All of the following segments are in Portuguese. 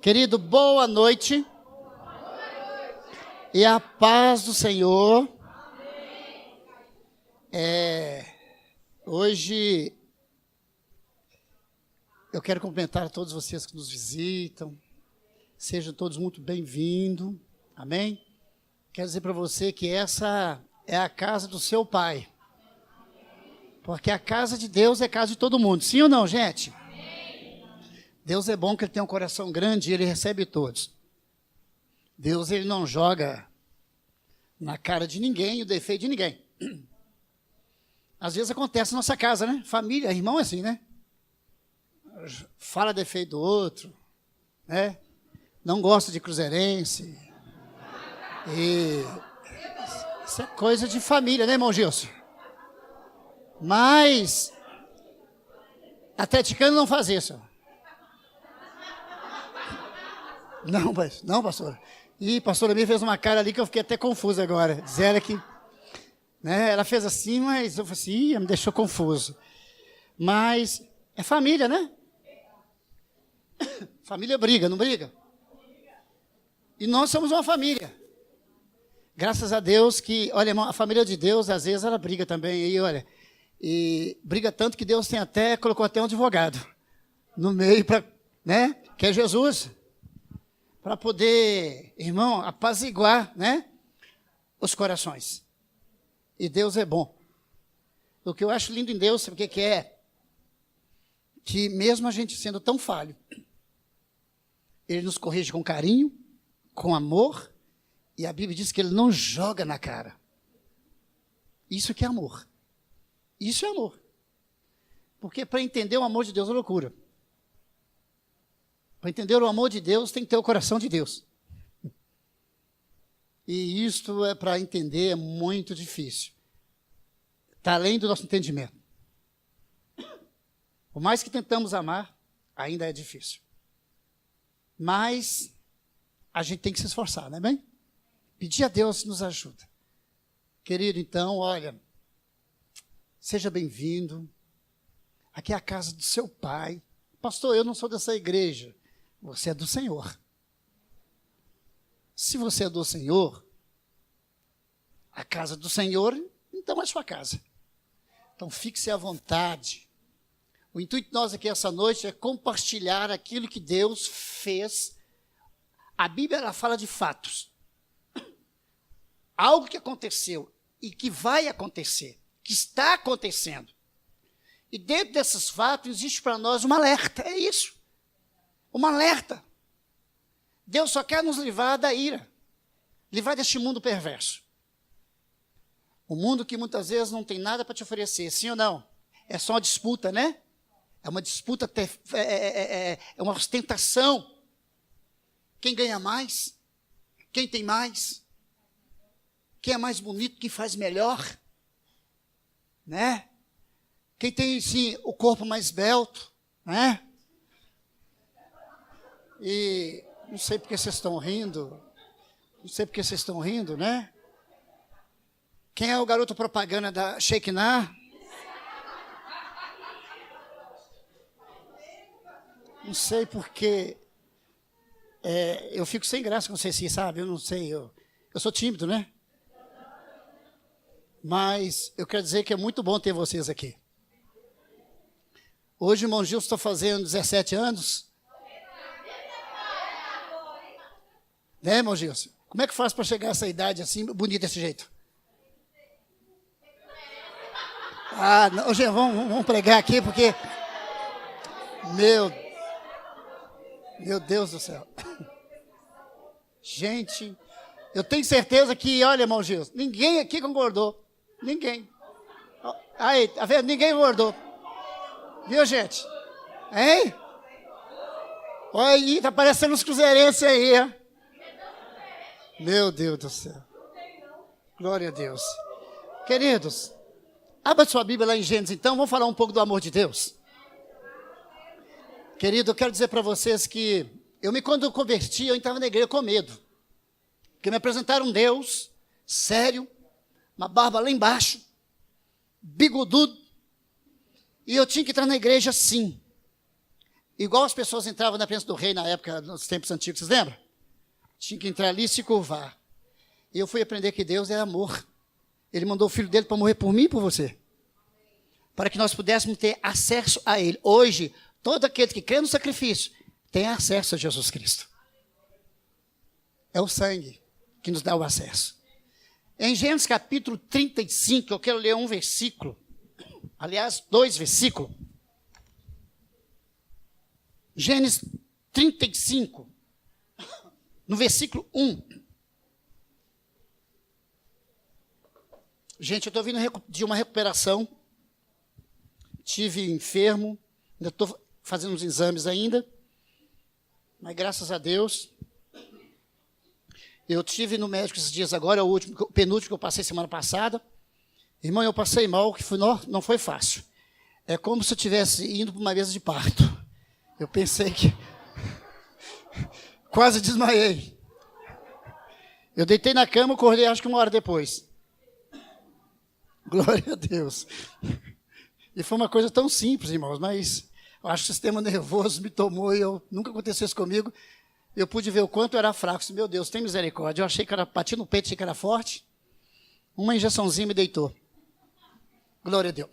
Querido, boa noite. E a paz do Senhor. Hoje eu quero cumprimentar a todos vocês que nos visitam. Sejam todos muito bem-vindos. Amém? Quero dizer para você que essa é a casa do seu Pai. Porque a casa de Deus é a casa de todo mundo. Sim ou não, gente? Deus é bom que Ele tem um coração grande e Ele recebe todos. Deus, Ele não joga na cara de ninguém o defeito de ninguém. Às vezes acontece na nossa casa, né? Família, irmão é assim, né? Fala defeito do outro, né? Não gosta de cruzeirense. Isso é coisa de família, né, irmão Gilson? Mas atleticano não faz isso. Não, pastora. E a pastora minha fez uma cara ali que eu fiquei até confuso agora. Disseram que, né, ela fez assim, mas eu falei assim, me deixou confuso. Mas é família, né? Família briga, não briga? E nós somos uma família. Graças a Deus que, olha, irmão, a família de Deus, às vezes, ela briga também. E olha, e briga tanto que Deus colocou até um advogado no meio, né? Que é Jesus. Para poder, irmão, apaziguar, né, os corações. E Deus é bom. O que eu acho lindo em Deus, sabe o que é? Que mesmo a gente sendo tão falho, Ele nos corrige com carinho, com amor, e a Bíblia diz que Ele não joga na cara. Isso que é amor. Isso é amor. Porque para entender o amor de Deus é loucura. Para entender o amor de Deus, tem que ter o coração de Deus. E isto para entender é muito difícil. Está além do nosso entendimento. Por mais que tentamos amar, ainda é difícil. Mas a gente tem que se esforçar, não é bem? Pedir a Deus que nos ajuda. Querido, então, olha, seja bem-vindo. Aqui é a casa do seu Pai. Pastor, eu não sou dessa igreja. Você é do Senhor. Se você é do Senhor, a casa do Senhor, então é sua casa. Então fique-se à vontade. O intuito de nós aqui essa noite é compartilhar aquilo que Deus fez. A Bíblia ela fala de fatos. Algo que aconteceu e que vai acontecer, que está acontecendo. E dentro desses fatos existe para nós um alerta, é isso. Um alerta. Deus só quer nos livrar da ira, livrar deste mundo perverso. Um mundo que muitas vezes não tem nada para te oferecer, sim ou não? É só uma disputa, né? É uma disputa, é uma ostentação. Quem ganha mais? Quem tem mais? Quem é mais bonito? Quem faz melhor? Né? Quem tem, sim, o corpo mais esbelto? Né? E não sei porque vocês estão rindo. Não sei porque vocês estão rindo, né? Quem é o garoto propaganda da Shekinah? Não sei porque eu fico sem graça com vocês, sabe? Eu não sei, eu sou tímido, né? Mas eu quero dizer que é muito bom ter vocês aqui. Hoje o irmão Gilson está fazendo 17 anos. Né, irmão Gilson? Como é que faz para chegar a essa idade assim, bonita desse jeito? Ah, não, hoje vamos pregar aqui, porque... Meu Deus do céu. Gente, eu tenho certeza que, olha, irmão Gilson, ninguém aqui concordou. Ninguém. Aí, tá vendo? Ninguém concordou. Viu, gente? Hein? Olha aí, tá parecendo uns cruzeirenses aí, hein? Meu Deus do céu. Glória a Deus. Queridos, abra sua Bíblia lá em Gênesis, então. Vamos falar um pouco do amor de Deus. Querido, eu quero dizer para vocês que quando eu converti, eu entrava na igreja com medo. Porque me apresentaram um Deus sério, uma barba lá embaixo, bigodudo, e eu tinha que entrar na igreja assim. igual as pessoas entravam na presença do rei na época, nos tempos antigos, vocês lembram? Tinha que entrar ali e se curvar. E eu fui aprender que Deus é amor. Ele mandou o filho dele para morrer por mim e por você. Para que nós pudéssemos ter acesso a ele. Hoje, todo aquele que crê no sacrifício tem acesso a Jesus Cristo. É o sangue que nos dá o acesso. Em Gênesis capítulo 35, eu quero ler um versículo. Aliás, 2 versículos. Gênesis 35, no versículo 1. Gente, eu estou vindo de uma recuperação. Tive enfermo, ainda estou fazendo uns exames ainda. Mas graças a Deus. Eu tive no médico esses dias agora, o penúltimo que eu passei semana passada. Irmão, eu passei mal, que não foi fácil. É como se eu estivesse indo para uma mesa de parto. Eu pensei que... Quase desmaiei. Eu deitei na cama, acordei acho que 1 hora depois. Glória a Deus. E foi uma coisa tão simples, irmãos, mas eu acho que o sistema nervoso me tomou e nunca aconteceu isso comigo. Eu pude ver o quanto eu era fraco. Meu Deus, tem misericórdia. Eu achei que era, bati no peito, achei que era forte. Uma injeçãozinha me deitou. Glória a Deus.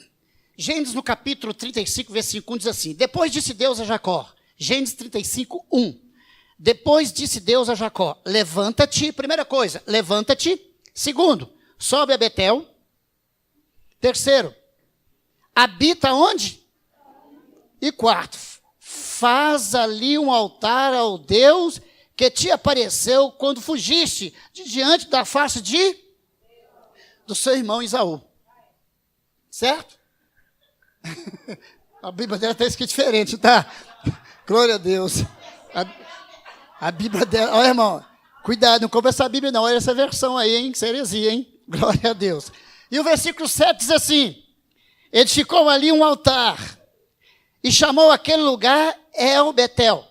Gênesis no capítulo 35, versículo 1 diz assim: Depois disse Deus a Jacó. Gênesis 35, 1. Depois disse Deus a Jacó: Levanta-te. Primeira coisa, levanta-te. Segundo, sobe a Betel. Terceiro, habita onde? E quarto, faz ali um altar ao Deus que te apareceu quando fugiste de diante da face do seu irmão Esaú. Certo? A Bíblia dela está escrita diferente, tá? Glória a Deus. A Bíblia dela... Olha, irmão, cuidado, não compra essa Bíblia não. Olha essa versão aí, hein? Que heresia, hein? Glória a Deus. E o versículo 7 diz assim: edificou ali um altar e chamou aquele lugar El Betel,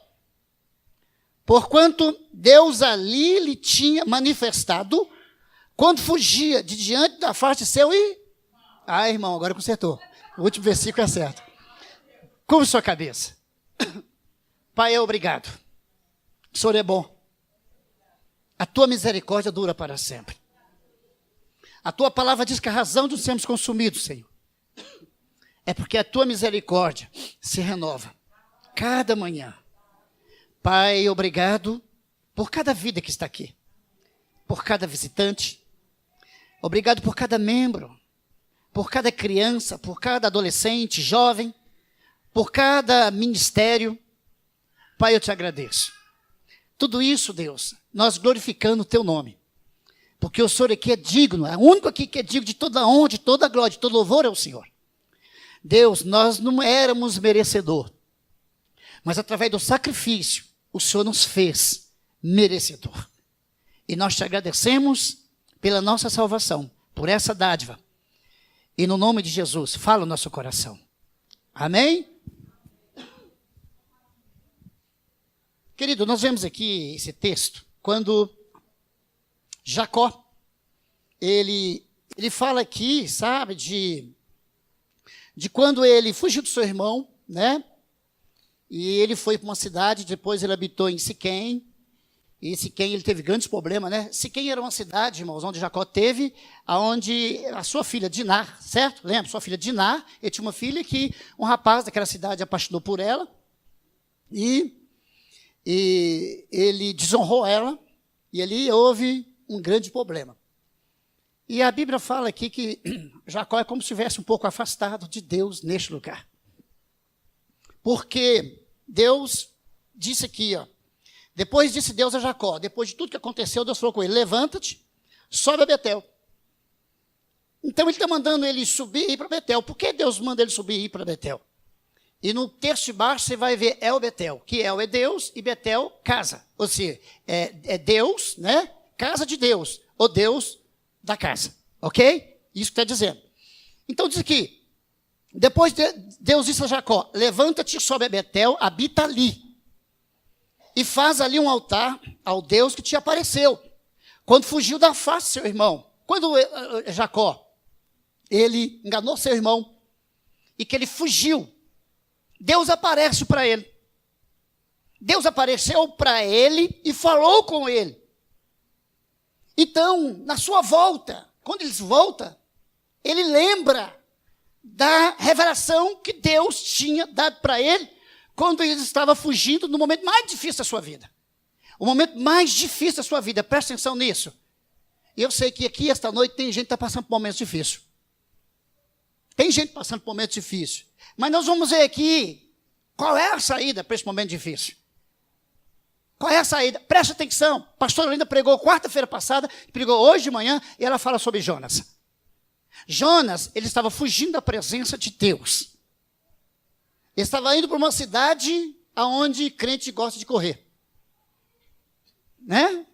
porquanto Deus ali lhe tinha manifestado quando fugia de diante da face de seu e... Ah, irmão, agora consertou. O último versículo é certo. Curva sua cabeça. Pai, obrigado. O Senhor é bom. A tua misericórdia dura para sempre. A tua palavra diz que a razão de nos sermos consumidos, Senhor, é porque a tua misericórdia se renova cada manhã. Pai, obrigado por cada vida que está aqui, por cada visitante, obrigado por cada membro, por cada criança, por cada adolescente, jovem, por cada ministério. Pai, eu te agradeço. Tudo isso, Deus, nós glorificando o teu nome. Porque o Senhor aqui é digno, é o único aqui que é digno de toda honra, de toda glória, de todo louvor é o Senhor. Deus, nós não éramos merecedor, mas através do sacrifício, o Senhor nos fez merecedor. E nós te agradecemos pela nossa salvação, por essa dádiva. E no nome de Jesus, fala o nosso coração. Amém? Querido, nós vemos aqui esse texto, quando Jacó, ele fala aqui, sabe, de quando ele fugiu do seu irmão, né? E ele foi para uma cidade, depois ele habitou em Siquém, e Siquém ele teve grandes problemas, né? Siquém era uma cidade, irmãos, onde Jacó teve, onde a sua filha Diná, certo? Lembra? Sua filha Diná, ele tinha uma filha que um rapaz daquela cidade apaixonou por ela, e ele desonrou ela, e ali houve um grande problema. E a Bíblia fala aqui que Jacó é como se estivesse um pouco afastado de Deus neste lugar. Porque Deus disse aqui, ó, depois disse Deus a Jacó, depois de tudo que aconteceu, Deus falou com ele: levanta-te, sobe a Betel. Então ele está mandando ele subir e ir para Betel. Por que Deus manda ele subir e ir para Betel? E no texto de baixo você vai ver El Betel, que El é Deus e Betel, casa. Ou seja, é Deus, né? Casa de Deus, o Deus da casa, ok? Isso que está dizendo. Então diz aqui, depois Deus disse a Jacó: levanta-te, sobe a Betel, habita ali, e faz ali um altar ao Deus que te apareceu, quando fugiu da face do seu irmão. Quando Jacó, ele enganou seu irmão, e que ele fugiu, Deus aparece para ele, Deus apareceu para ele e falou com ele. Então, na sua volta, quando ele volta, ele lembra da revelação que Deus tinha dado para ele quando ele estava fugindo no momento mais difícil da sua vida. O momento mais difícil da sua vida, presta atenção nisso. E eu sei que aqui, esta noite, tem gente que está passando por momentos difíceis. Tem gente passando por momentos difíceis. Mas nós vamos ver aqui qual é a saída para esse momento difícil. Qual é a saída? Presta atenção. A pastora Linda pregou quarta-feira passada, pregou hoje de manhã, e ela fala sobre Jonas. Jonas, ele estava fugindo da presença de Deus. Ele estava indo para uma cidade onde crente gosta de correr. Né?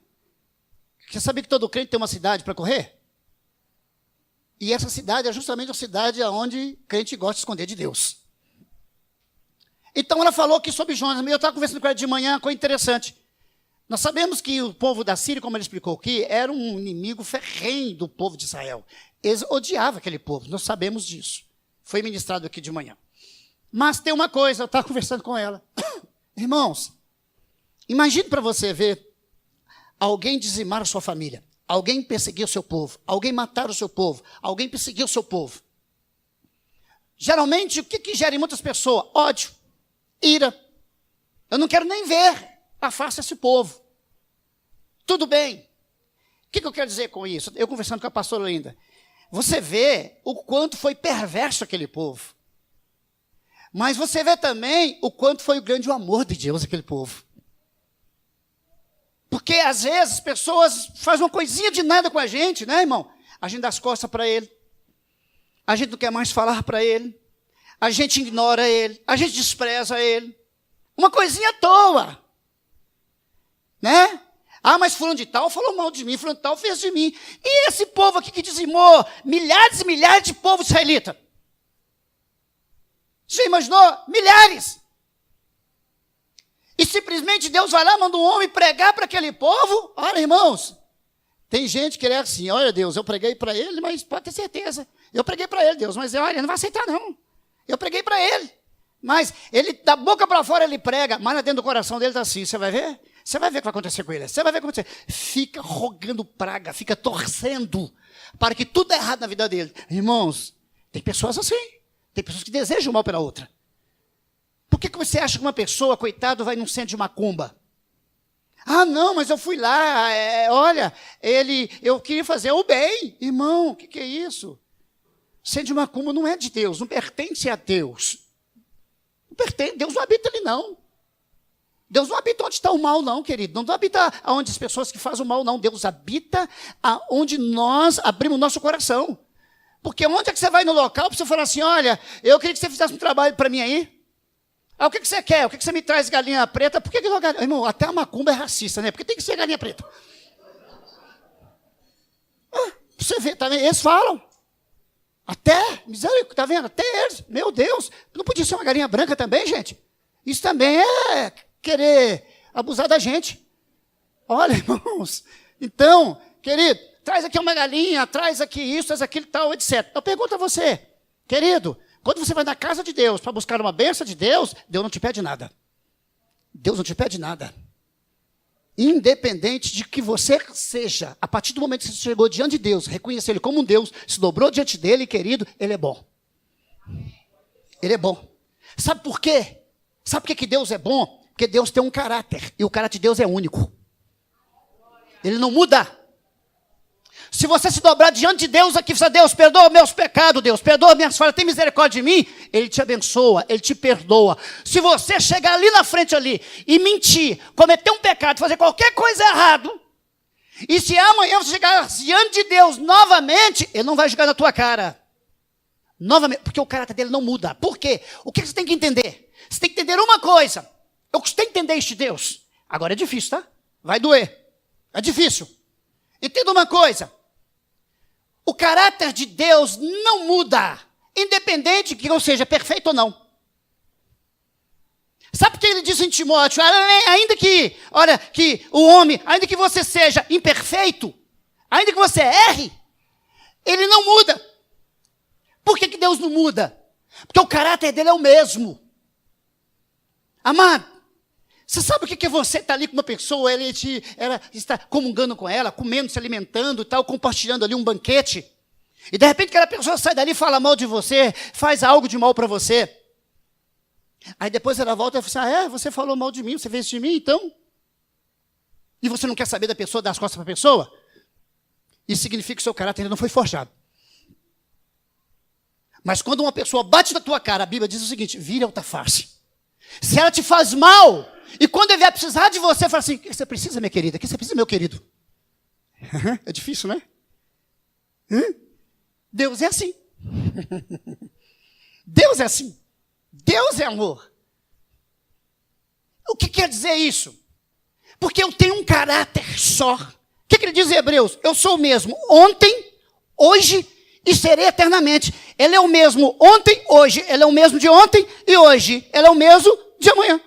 Você sabia que todo crente tem uma cidade para correr? E essa cidade é justamente a cidade onde crente gosta de esconder de Deus. Então ela falou aqui sobre Jonas. Eu estava conversando com ela de manhã, coisa interessante. Nós sabemos que o povo da Síria, como ele explicou aqui, era um inimigo ferrenho do povo de Israel. Eles odiavam aquele povo, nós sabemos disso. Foi ministrado aqui de manhã. Mas tem uma coisa, eu estava conversando com ela. Irmãos, imagine para você ver alguém dizimar a sua família, alguém perseguir o seu povo, alguém matar o seu povo, alguém perseguir o seu povo. Geralmente, o que gera em muitas pessoas? Ódio, ira. Eu não quero nem ver a face desse povo. Tudo bem. O que eu quero dizer com isso? Eu conversando com a pastora Linda. Você vê o quanto foi perverso aquele povo. Mas você vê também o quanto foi o grande amor de Deus aquele povo. Porque às vezes as pessoas fazem uma coisinha de nada com a gente, né, irmão? A gente dá as costas para ele. A gente não quer mais falar para ele. A gente ignora ele. A gente despreza ele. Uma coisinha à toa. Né? Ah, mas fulano de tal falou mal de mim, fulano de tal fez de mim. E esse povo aqui que dizimou milhares e milhares de povo israelita? Você imaginou? Milhares. E simplesmente Deus vai lá, manda um homem pregar para aquele povo. Olha, irmãos, tem gente que é assim, olha Deus, eu preguei para ele, mas pode ter certeza. Eu preguei para ele, Deus, mas olha, ele não vai aceitar não. Eu preguei para ele. Mas ele, da boca para fora, ele prega, mas dentro do coração dele está assim, você vai ver? Você vai ver o que vai acontecer com ele. Você vai ver o que vai acontecer. Fica rogando praga, fica torcendo para que tudo é errado na vida dele. Irmãos, tem pessoas assim. Tem pessoas que desejam mal pela outra. Por que você acha que uma pessoa, coitado, vai num centro de macumba? Ah, não, mas eu fui lá, olha, eu queria fazer o bem. Irmão, o que é isso? Centro de macumba não é de Deus, não pertence a Deus. Não pertence, Deus não habita ali, não. Deus não habita onde está o mal, não, querido. Não habita onde as pessoas que fazem o mal, não. Deus habita onde nós abrimos o nosso coração. Porque onde é que você vai no local para você falar assim, olha, eu queria que você fizesse um trabalho para mim aí. Ah, o que você quer? O que você me traz galinha preta? Por que galinha? Irmão, até a macumba é racista, né? Porque tem que ser galinha preta. Você vê, tá vendo? Eles falam. Até, miséria, tá vendo? Até eles. Meu Deus, não podia ser uma galinha branca também, gente? Isso também é querer abusar da gente. Olha, irmãos. Então, querido, traz aqui uma galinha, traz aqui isso, traz aquilo, tal, etc. Eu pergunto a você, querido, quando você vai na casa de Deus para buscar uma bênção de Deus, Deus não te pede nada. Deus não te pede nada. Independente de que você seja, a partir do momento que você chegou diante de Deus, reconheceu Ele como um Deus, se dobrou diante dEle, querido, Ele é bom. Ele é bom. Sabe por quê? Sabe por que Deus é bom? Porque Deus tem um caráter, e o caráter de Deus é único. Ele não muda. Se você se dobrar diante de Deus aqui, você Deus, perdoa meus pecados, Deus, perdoa minhas falhas, tem misericórdia de mim, Ele te abençoa, Ele te perdoa. Se você chegar ali na frente ali e mentir, cometer um pecado, fazer qualquer coisa errada, e se amanhã você chegar diante de Deus novamente, Ele não vai jogar na tua cara. Novamente, porque o caráter dele não muda. Por quê? O que você tem que entender? Você tem que entender uma coisa. Eu custei entender este Deus. Agora é difícil, tá? Vai doer. É difícil. Entenda uma coisa. O caráter de Deus não muda, independente de que eu seja perfeito ou não. Sabe o que ele diz em Timóteo? Ainda que, olha, que o homem, ainda que você seja imperfeito, ainda que você erre, ele não muda. Por que Deus não muda? Porque o caráter dele é o mesmo. Amado, Você sabe o que é você estar ali com uma pessoa, ela está comungando com ela, comendo, se alimentando e tal, compartilhando ali um banquete. E de repente aquela pessoa sai dali e fala mal de você, faz algo de mal para você. Aí depois ela volta e fala assim, você falou mal de mim, você fez isso de mim, então? E você não quer saber da pessoa, dar as costas para a pessoa? Isso significa que o seu caráter ainda não foi forjado. Mas quando uma pessoa bate na tua cara, a Bíblia diz o seguinte, vira outra face. Se ela te faz mal, e quando ele vier precisar de você, fala assim, o que você precisa, minha querida? O que você precisa, meu querido? É difícil, né? Deus é assim. Deus é assim. Deus é amor. O que quer dizer isso? Porque eu tenho um caráter só. O que ele diz em Hebreus? Eu sou o mesmo ontem, hoje e serei eternamente. Ele é o mesmo ontem, hoje. Ele é o mesmo de ontem e hoje. Ele é o mesmo de amanhã.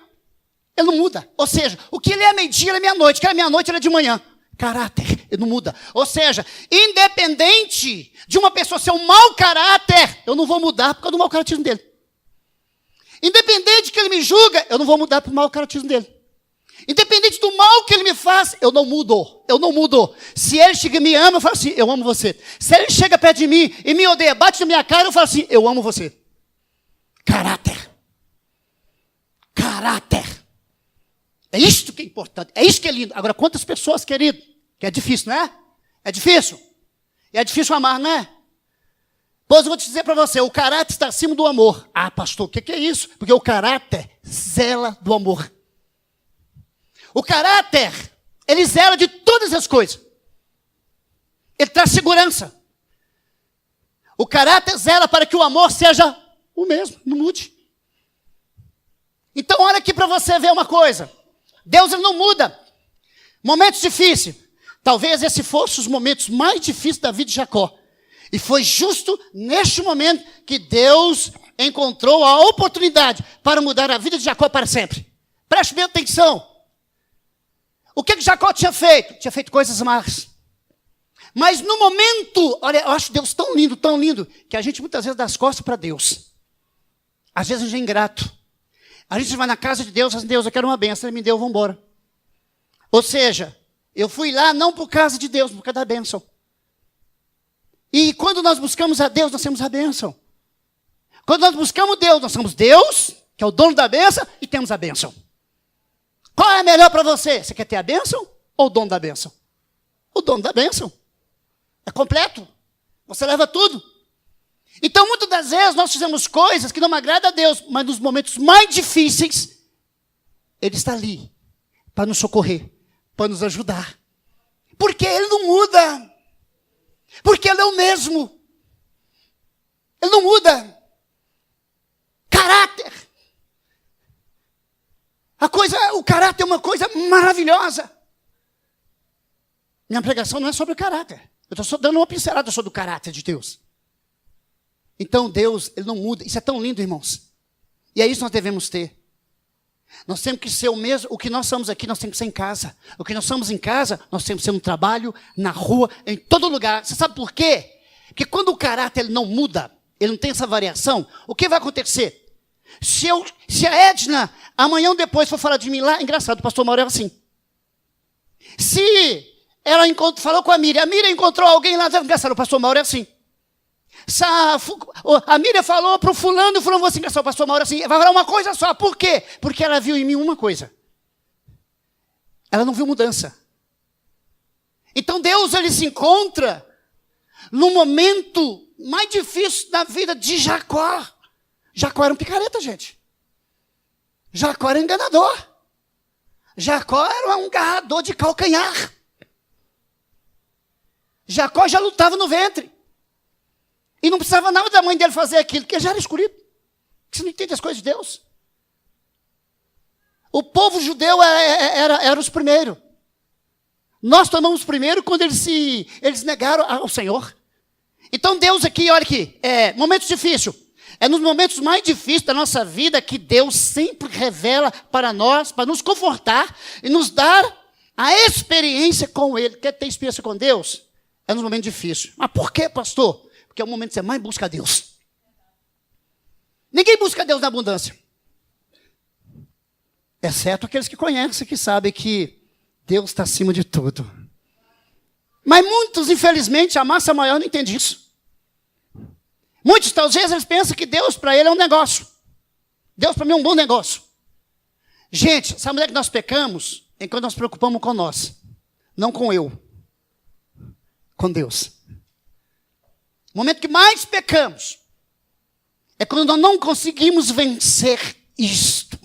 Ele não muda. Ou seja, o que ele é meio-dia, ele é meia-noite. O que ele é meia-noite, ele é de manhã. Caráter, ele não muda. Ou seja, independente de uma pessoa ser um mau caráter, eu não vou mudar por causa do mau caratismo dele. Independente de que ele me julga, eu não vou mudar por mau caratismo dele. Independente do mal que ele me faz, eu não mudo. Eu não mudo. Se ele chega e me ama, eu falo assim, eu amo você. Se ele chega perto de mim e me odeia, bate na minha cara, eu falo assim, eu amo você. Caráter. Caráter. É isto que é importante. É isso que é lindo. Agora, quantas pessoas, querido, que é difícil, não é? É difícil. E é difícil amar, não é? Pois eu vou te dizer para você, o caráter está acima do amor. Ah, pastor, o que é isso? Porque o caráter zela do amor. O caráter, ele zela de todas as coisas. Ele traz segurança. O caráter zela para que o amor seja o mesmo, não mude. Então, olha aqui para você ver uma coisa. Deus ele não muda. Momentos difíceis. Talvez esses fossem os momentos mais difíceis da vida de Jacó. E foi justo neste momento que Deus encontrou a oportunidade para mudar a vida de Jacó para sempre. Preste bem atenção. O que Jacó tinha feito? Tinha feito coisas más. Mas no momento, olha, eu acho Deus tão lindo, que a gente muitas vezes dá as costas para Deus. Às vezes a gente é ingrato. A gente vai na casa de Deus e diz, Deus, eu quero uma bênção. Ele me deu, vamos embora. Ou seja, eu fui lá não por causa de Deus, por causa da bênção. E quando nós buscamos a Deus, nós temos a bênção. Quando nós buscamos Deus, nós somos Deus, que é o dono da bênção, e temos a bênção. Qual é melhor para você? Você quer ter a bênção ou o dono da bênção? O dono da bênção. É completo. Você leva tudo. Então, muitas das vezes, nós fizemos coisas que não agradam a Deus, mas nos momentos mais difíceis, Ele está ali para nos socorrer, para nos ajudar. Porque Ele não muda. Porque Ele é o mesmo. Ele não muda. Caráter. O caráter é uma coisa maravilhosa. Minha pregação não é sobre o caráter. Eu estou só dando uma pincelada sobre o caráter de Deus. Então Deus, Ele não muda. Isso é tão lindo, irmãos. E é isso que nós devemos ter. Nós temos que ser o mesmo. O que nós somos aqui, nós temos que ser em casa. O que nós somos em casa, nós temos que ser no trabalho, na rua, em todo lugar. Você sabe por quê? Porque quando o caráter ele não muda, ele não tem essa variação, o que vai acontecer? Se a Edna, amanhã ou depois, for falar de mim lá, engraçado, o pastor Mauro era assim. Se ela falou com a Miriam encontrou alguém lá, engraçado, o pastor Mauro é assim. A Miriam falou para o fulano falou assim, engraçado, o pastor Mauro é assim, vai falar uma coisa só, por quê? Porque ela viu em mim uma coisa. Ela não viu mudança. Então Deus, ele se encontra no momento mais difícil da vida de Jacó. Jacó era um picareta, gente. Jacó era enganador. Jacó era um agarrador de calcanhar. Jacó já lutava no ventre. E não precisava nada da mãe dele fazer aquilo, porque já era escolhido. Você não entende as coisas de Deus? O povo judeu era os primeiros. Nós tomamos primeiro quando eles negaram ao Senhor. Então Deus aqui, olha aqui, momentos difíceis. É nos momentos mais difíceis da nossa vida que Deus sempre revela para nós, para nos confortar e nos dar a experiência com Ele. Quer ter experiência com Deus? É nos momentos difíceis. Mas por quê, pastor? Porque é o momento que você mais busca a Deus. Ninguém busca a Deus na abundância. Exceto aqueles que conhecem, que sabem que Deus está acima de tudo. Mas muitos, infelizmente, a massa maior não entende isso. Muitos, talvez, eles pensam que Deus para ele é um negócio. Deus para mim é um bom negócio. Gente, sabe onde é que nós pecamos? É quando nós nos preocupamos com nós. Não com eu. Com Deus. O momento que mais pecamos é quando nós não conseguimos vencer isto.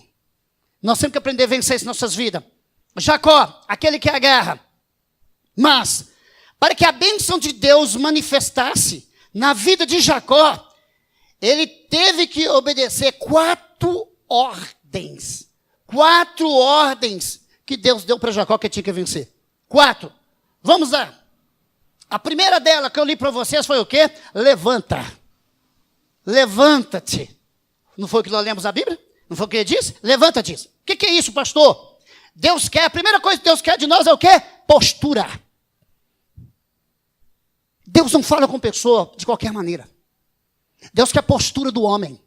Nós temos que aprender a vencer isso em nossas vidas. Jacó, aquele que agarra. Mas, para que a bênção de Deus manifestasse na vida de Jacó, ele teve que obedecer 4 ordens. 4 ordens que Deus deu para Jacó que ele tinha que vencer. 4. Vamos lá. A primeira dela que eu li para vocês foi o quê? Levanta. Levanta-te. Não foi o que nós lemos na Bíblia? Não foi o que ele disse? Levanta-te. O que é isso, pastor? Deus quer, a primeira coisa que Deus quer de nós é o quê? Postura. Deus não fala com pessoa de qualquer maneira. Deus quer a postura do homem.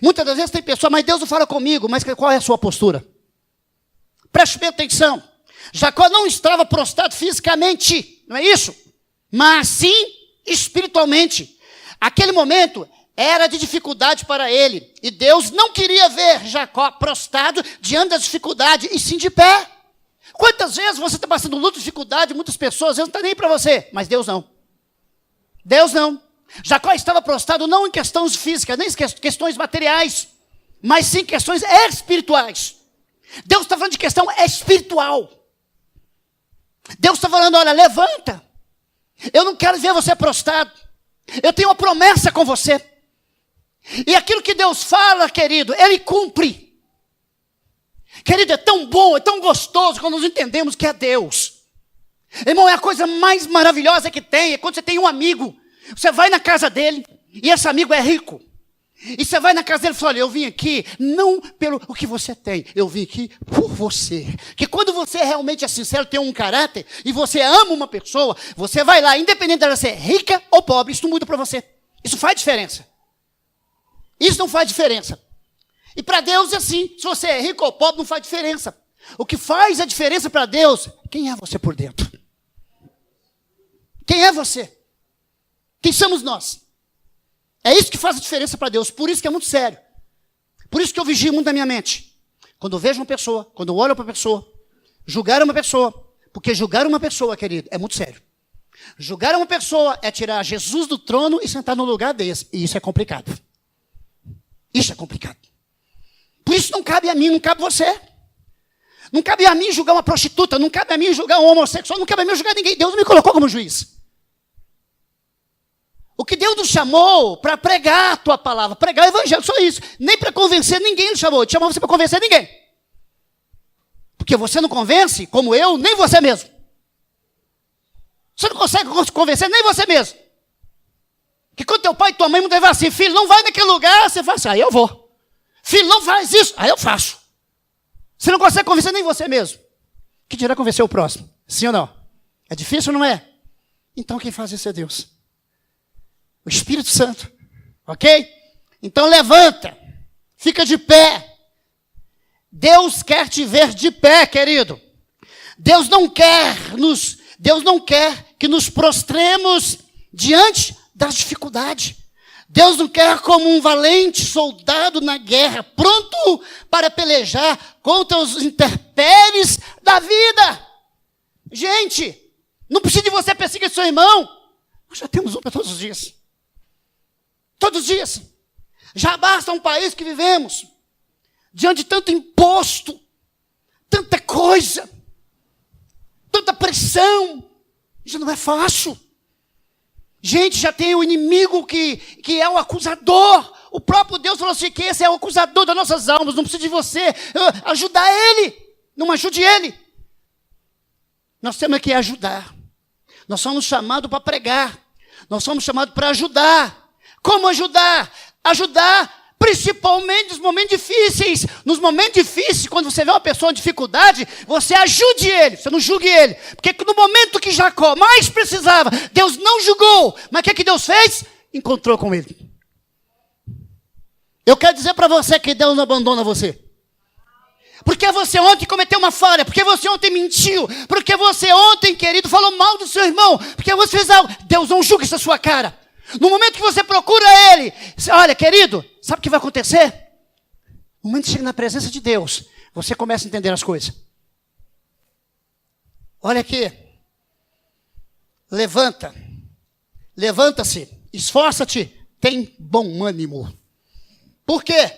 Muitas das vezes tem pessoa, mas Deus não fala comigo, mas qual é a sua postura? Preste bem atenção. Jacó não estava prostrado fisicamente, não é isso? Mas sim espiritualmente. Aquele momento era de dificuldade para ele. E Deus não queria ver Jacó prostrado diante da dificuldade, e sim de pé. Quantas vezes você está passando luta, dificuldade, muitas pessoas, às vezes não está nem para você, mas Deus não. Deus não. Jacó estava prostrado não em questões físicas, nem em questões materiais, mas sim em questões espirituais. Deus está falando de questão espiritual. Deus está falando, olha, levanta. Eu não quero ver você prostrado. Eu tenho uma promessa com você. E aquilo que Deus fala, querido, Ele cumpre. Querido, é tão bom, é tão gostoso quando nós entendemos que é Deus. Irmão, é a coisa mais maravilhosa que tem, é quando você tem um amigo, você vai na casa dele, e esse amigo é rico. E você vai na casa dele e fala, olha, eu vim aqui não pelo o que você tem, eu vim aqui por você. Que quando você realmente é sincero, tem um caráter, e você ama uma pessoa, você vai lá, independente dela ser rica ou pobre, isso não muda para você. Isso faz diferença. Isso não faz diferença. E para Deus é assim, se você é rico ou pobre, não faz diferença. O que faz a diferença para Deus, quem é você por dentro? Quem é você? Quem somos nós? É isso que faz a diferença para Deus. Por isso que é muito sério. Por isso que eu vigio muito na minha mente. Quando eu vejo uma pessoa, quando eu olho para uma pessoa, julgar uma pessoa. Porque julgar uma pessoa, querido, é muito sério. Julgar uma pessoa é tirar Jesus do trono e sentar no lugar desse. E isso é complicado. Isso é complicado. Por isso não cabe a mim, não cabe a você. Não cabe a mim julgar uma prostituta, não cabe a mim julgar um homossexual, não cabe a mim julgar ninguém. Deus me colocou como juiz. O que Deus nos chamou para pregar a tua palavra, pregar o evangelho, só isso. Nem para convencer ninguém Ele chamou. Ele chamou você para convencer ninguém. Porque você não convence, como eu, nem você mesmo. Você não consegue convencer nem você mesmo. Que quando teu pai e tua mãe muitas vezes assim, filho, não vai naquele lugar, você fala assim, aí eu vou. Filho, não faz isso, aí eu faço. Você não consegue convencer nem você mesmo. Que dirá convencer o próximo? Sim ou não? É difícil ou não é? Então quem faz isso é Deus. O Espírito Santo. Ok? Então levanta. Fica de pé. Deus quer te ver de pé, querido. Deus não quer que nos prostremos diante das dificuldades. Deus não quer como um valente soldado na guerra, pronto para pelejar contra os intempéries da vida. Gente, não precisa de você perseguir seu irmão. Nós já temos um para todos os dias. Todos os dias. Já basta um país que vivemos, diante de tanto imposto, tanta coisa, tanta pressão. Isso não é fácil. Gente, já tem o inimigo que é o acusador. O próprio Deus falou assim, que esse é o acusador das nossas almas. Não precisa de você ajudar ele. Não ajude ele. Nós temos que ajudar. Nós somos chamados para pregar. Nós somos chamados para ajudar. Como ajudar? Ajudar principalmente nos momentos difíceis. Nos momentos difíceis, quando você vê uma pessoa em dificuldade, você ajude ele, você não julgue ele. Porque no momento que Jacó mais precisava, Deus não julgou. Mas o que Deus fez? Encontrou com ele. Eu quero dizer para você que Deus não abandona você. Porque você ontem cometeu uma falha, porque você ontem mentiu, porque você ontem, querido, falou mal do seu irmão, porque você fez algo. Deus não julga isso na sua cara. No momento que você procura Ele, olha, querido, sabe o que vai acontecer? No momento que chega na presença de Deus, você começa a entender as coisas. Olha aqui. Levanta-se, esforça-te, tem bom ânimo. Por quê?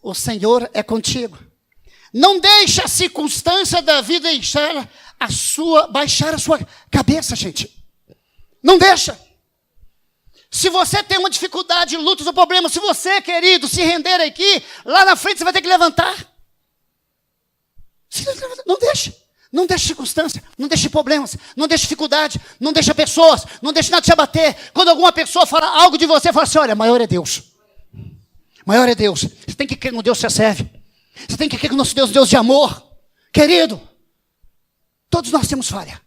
O Senhor é contigo. Não deixe a circunstância da vida baixar a sua cabeça, gente. Não deixa. Se você tem uma dificuldade, lutas ou problema, se você, querido, se render aqui, lá na frente você vai ter que levantar. Não deixe. Não deixe circunstância, não deixe problemas, não deixe dificuldade, não deixe pessoas, não deixe nada te abater. Quando alguma pessoa fala algo de você, fala assim, olha, maior é Deus. Maior é Deus. Você tem que crer no Deus que você serve. Você tem que crer que o nosso Deus é Deus de amor. Querido, todos nós temos falha.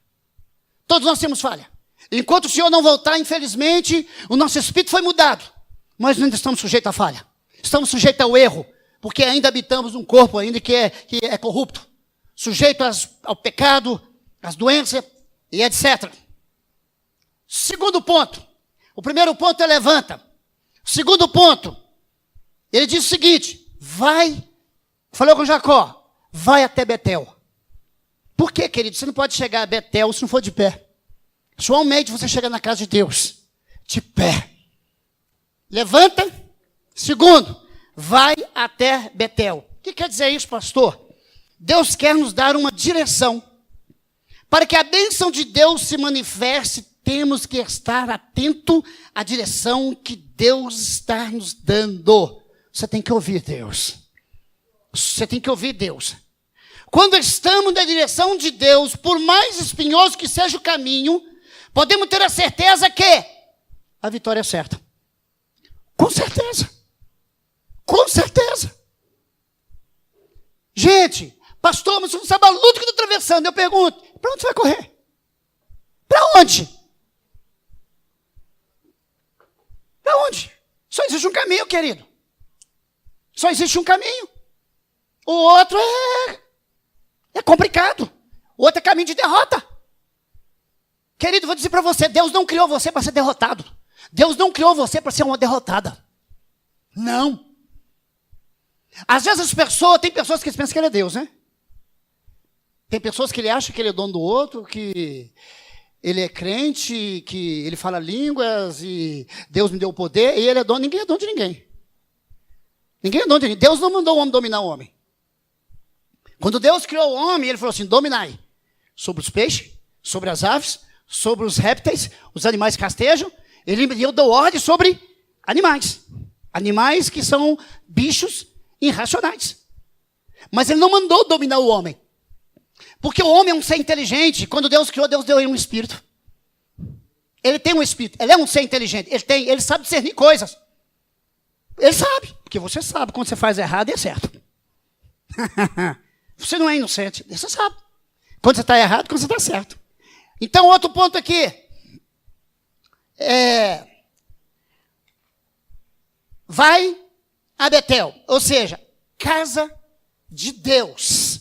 Todos nós temos falha. Enquanto o Senhor não voltar, infelizmente, o nosso espírito foi mudado. Mas ainda estamos sujeitos à falha. Estamos sujeitos ao erro. Porque ainda habitamos um corpo ainda que é corrupto. Sujeito ao pecado, às doenças e etc. Segundo ponto. O primeiro ponto é levanta. O segundo ponto. Ele diz o seguinte. Falou com Jacó. Vai até Betel. Por quê, querido? Você não pode chegar a Betel se não for de pé. Somente você chega na casa de Deus. De pé. Levanta. Segundo. Vai até Betel. O que quer dizer isso, pastor? Deus quer nos dar uma direção. Para que a bênção de Deus se manifeste, temos que estar atento à direção que Deus está nos dando. Você tem que ouvir Deus. Você tem que ouvir Deus. Quando estamos na direção de Deus, por mais espinhoso que seja o caminho, podemos ter a certeza que a vitória é certa. Com certeza. Com certeza. Gente, pastor, mas você não sabe a luta que eu estou atravessando. Eu pergunto, para onde você vai correr? Para onde? Para onde? Só existe um caminho, querido. Só existe um caminho. O outro é complicado. O outro é caminho de derrota. Querido, vou dizer para você, Deus não criou você para ser derrotado. Deus não criou você para ser uma derrotada. Não. Às vezes tem pessoas que pensam que ele é Deus, né? Tem pessoas que ele acha que ele é dono do outro, que ele é crente, que ele fala línguas e Deus me deu o poder e ele é dono. Ninguém é dono de ninguém. Ninguém é dono de ninguém. Deus não mandou o homem dominar o homem. Quando Deus criou o homem, ele falou assim, dominai sobre os peixes, sobre as aves, sobre os répteis, os animais que castejam. Ele deu ordem sobre animais. Animais que são bichos irracionais. Mas ele não mandou dominar o homem. Porque o homem é um ser inteligente. Quando Deus criou, Deus deu a ele um espírito. Ele tem um espírito. Ele é um ser inteligente. Ele sabe discernir coisas. Ele sabe. Porque você sabe quando você faz errado e é certo. Você não é inocente. Você sabe. Quando você está errado, quando você está certo. Então, outro ponto aqui. Vai a Betel. Ou seja, casa de Deus.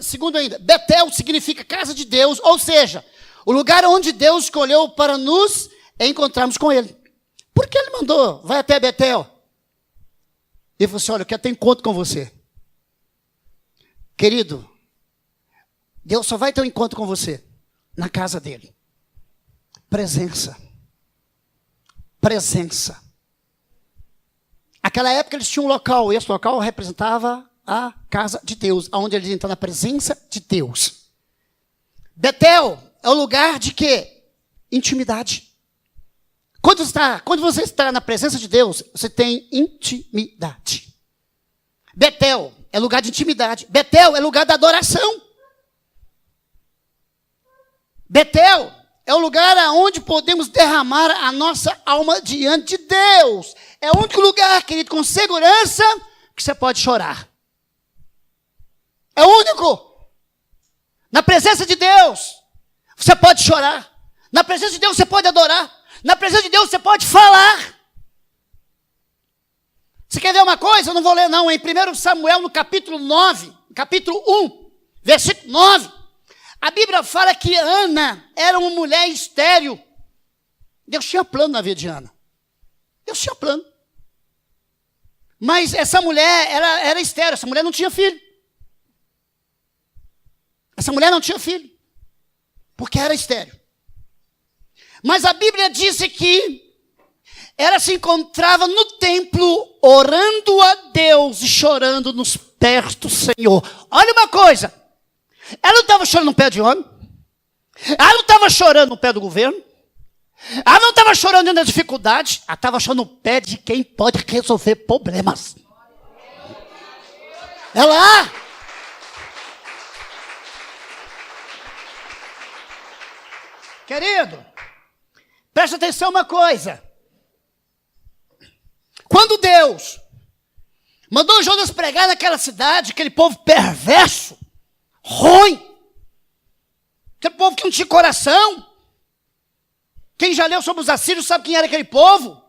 Segundo ainda, Betel significa casa de Deus, ou seja, o lugar onde Deus escolheu para nos encontrarmos com Ele. Por que Ele mandou? Vai até Betel. Ele falou assim, olha, eu quero ter encontro com você. Querido, Deus só vai ter um encontro com você na casa dEle. Presença. Presença. Naquela época eles tinham um local, e esse local representava a casa de Deus, onde eles entram na presença de Deus. Betel é o lugar de quê? Intimidade. Quando você está na presença de Deus, você tem intimidade. Betel é lugar de intimidade. Betel é lugar da adoração. Betel é o lugar onde podemos derramar a nossa alma diante de Deus. É o único lugar, querido, com segurança, que você pode chorar. É o único. Na presença de Deus, você pode chorar. Na presença de Deus, você pode adorar. Na presença de Deus, você pode falar. uma coisa? Eu não vou ler não, em 1 Samuel, no capítulo 9, capítulo 1, versículo 9, a Bíblia fala que Ana era uma mulher estéril. Deus tinha plano na vida de Ana. Deus tinha plano. Mas essa mulher era estéril, essa mulher não tinha filho. Essa mulher não tinha filho, porque era estéril. Mas a Bíblia diz que ela se encontrava no templo, orando a Deus e chorando nos pés do Senhor. Olha uma coisa, ela não estava chorando no pé de homem, ela não estava chorando no pé do governo, ela não estava chorando na dificuldade, ela estava chorando no pé de quem pode resolver problemas. Ela... Querido, presta atenção uma coisa. Quando Deus mandou Jonas pregar naquela cidade, aquele povo perverso, ruim, aquele povo que não tinha coração, quem já leu sobre os assírios sabe quem era aquele povo.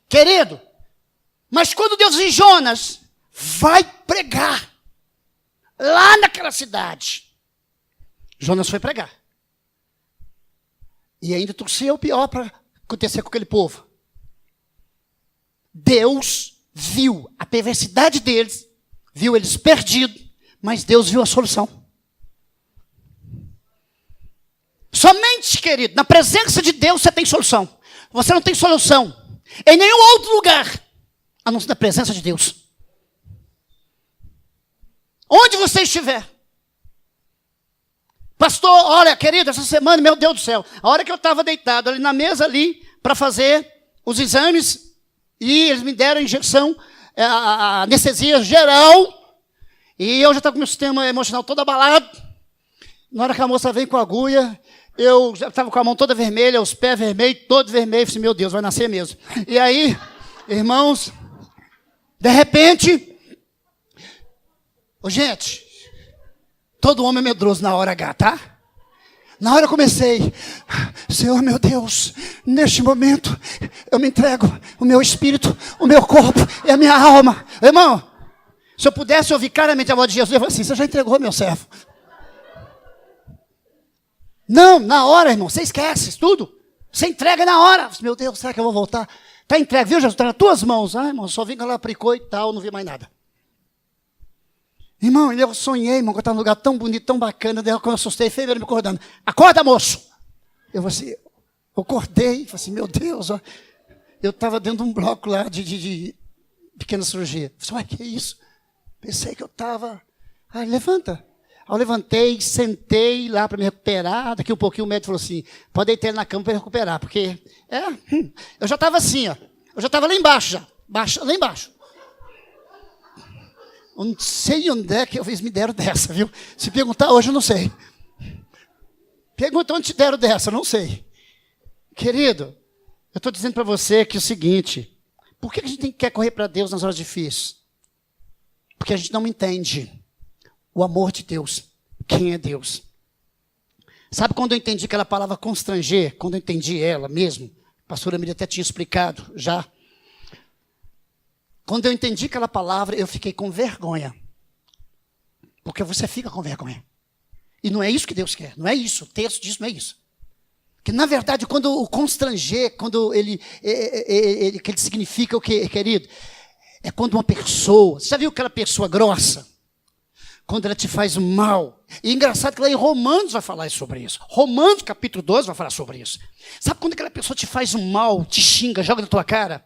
Querido, mas quando Deus diz Jonas, vai pregar lá naquela cidade, Jonas foi pregar. E ainda torcia o pior para acontecer com aquele povo. Deus viu a perversidade deles, viu eles perdidos, mas Deus viu a solução. Somente, querido, na presença de Deus você tem solução. Você não tem solução em nenhum outro lugar, a não ser na presença de Deus. Onde você estiver. Pastor, olha, querido, essa semana, meu Deus do céu, a hora que eu estava deitado ali na mesa ali, para fazer os exames, e eles me deram a injeção, a anestesia geral, e eu já estava com o meu sistema emocional todo abalado. Na hora que a moça vem com a agulha, eu já estava com a mão toda vermelha, os pés vermelhos, todo vermelho, falei, meu Deus, vai nascer mesmo. E aí, irmãos, de repente, gente, todo homem é medroso na hora H, tá? Na hora eu comecei, Senhor meu Deus, neste momento eu me entrego, o meu espírito, o meu corpo e a minha alma. Irmão, se eu pudesse ouvir claramente a voz de Jesus, eu falei assim, você já entregou meu servo. Não, na hora, irmão, você esquece tudo. Você entrega na hora. Meu Deus, será que eu vou voltar? Está entregue, viu, Jesus? Está nas tuas mãos. Ah, irmão, só vim que ela aplicou e tal, não vi mais nada. Irmão, eu sonhei, irmão, que eu estava num lugar tão bonito, tão bacana, daí quando eu assustei, feio, ele me acordando. Acorda, moço! Eu falei assim, eu acordei, falei assim, meu Deus, ó. Eu estava dentro de um bloco lá de pequena cirurgia. Eu falei, que é isso? Pensei que eu estava... Ah, levanta. Aí eu levantei, sentei lá para me recuperar, daqui um pouquinho o médico falou assim, pode deitar ele na cama para recuperar, porque... eu já estava assim, ó. Eu já estava lá embaixo, já. Lá embaixo. Eu não sei onde é que eles me deram dessa, viu? Se perguntar hoje, eu não sei. Pergunta onde te deram dessa, eu não sei. Querido, eu estou dizendo para você que é o seguinte, por que a gente quer correr para Deus nas horas difíceis? Porque a gente não entende o amor de Deus, quem é Deus. Sabe quando eu entendi aquela palavra constranger, quando eu entendi ela mesmo, a pastora Miriam até tinha explicado já, quando eu entendi aquela palavra, eu fiquei com vergonha. Porque você fica com vergonha. E não é isso que Deus quer. Não é isso. O texto diz não é isso. Que na verdade, quando o constranger, quando ele significa o que, querido? É quando uma pessoa... Você já viu aquela pessoa grossa? Quando ela te faz mal. E é engraçado que lá em Romanos vai falar sobre isso. Romanos capítulo 12 vai falar sobre isso. Sabe quando aquela pessoa te faz um mal, te xinga, joga na tua cara?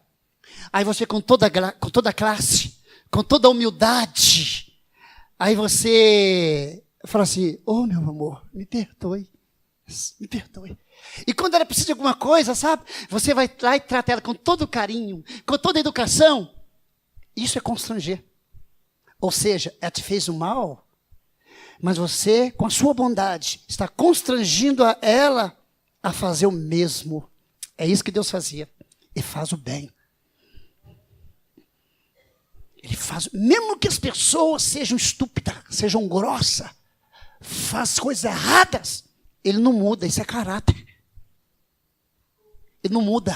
Aí você com toda a classe, com toda a humildade, aí você fala assim, oh meu amor, me perdoe. E quando ela precisa de alguma coisa, sabe? Você vai lá e trata ela com todo carinho, com toda a educação. Isso é constranger. Ou seja, ela te fez o mal, mas você, com a sua bondade, está constrangindo ela a fazer o mesmo. É isso que Deus fazia. E faz o bem. Ele faz, mesmo que as pessoas sejam estúpidas, sejam grossas, faz coisas erradas, ele não muda, isso é caráter. Ele não muda.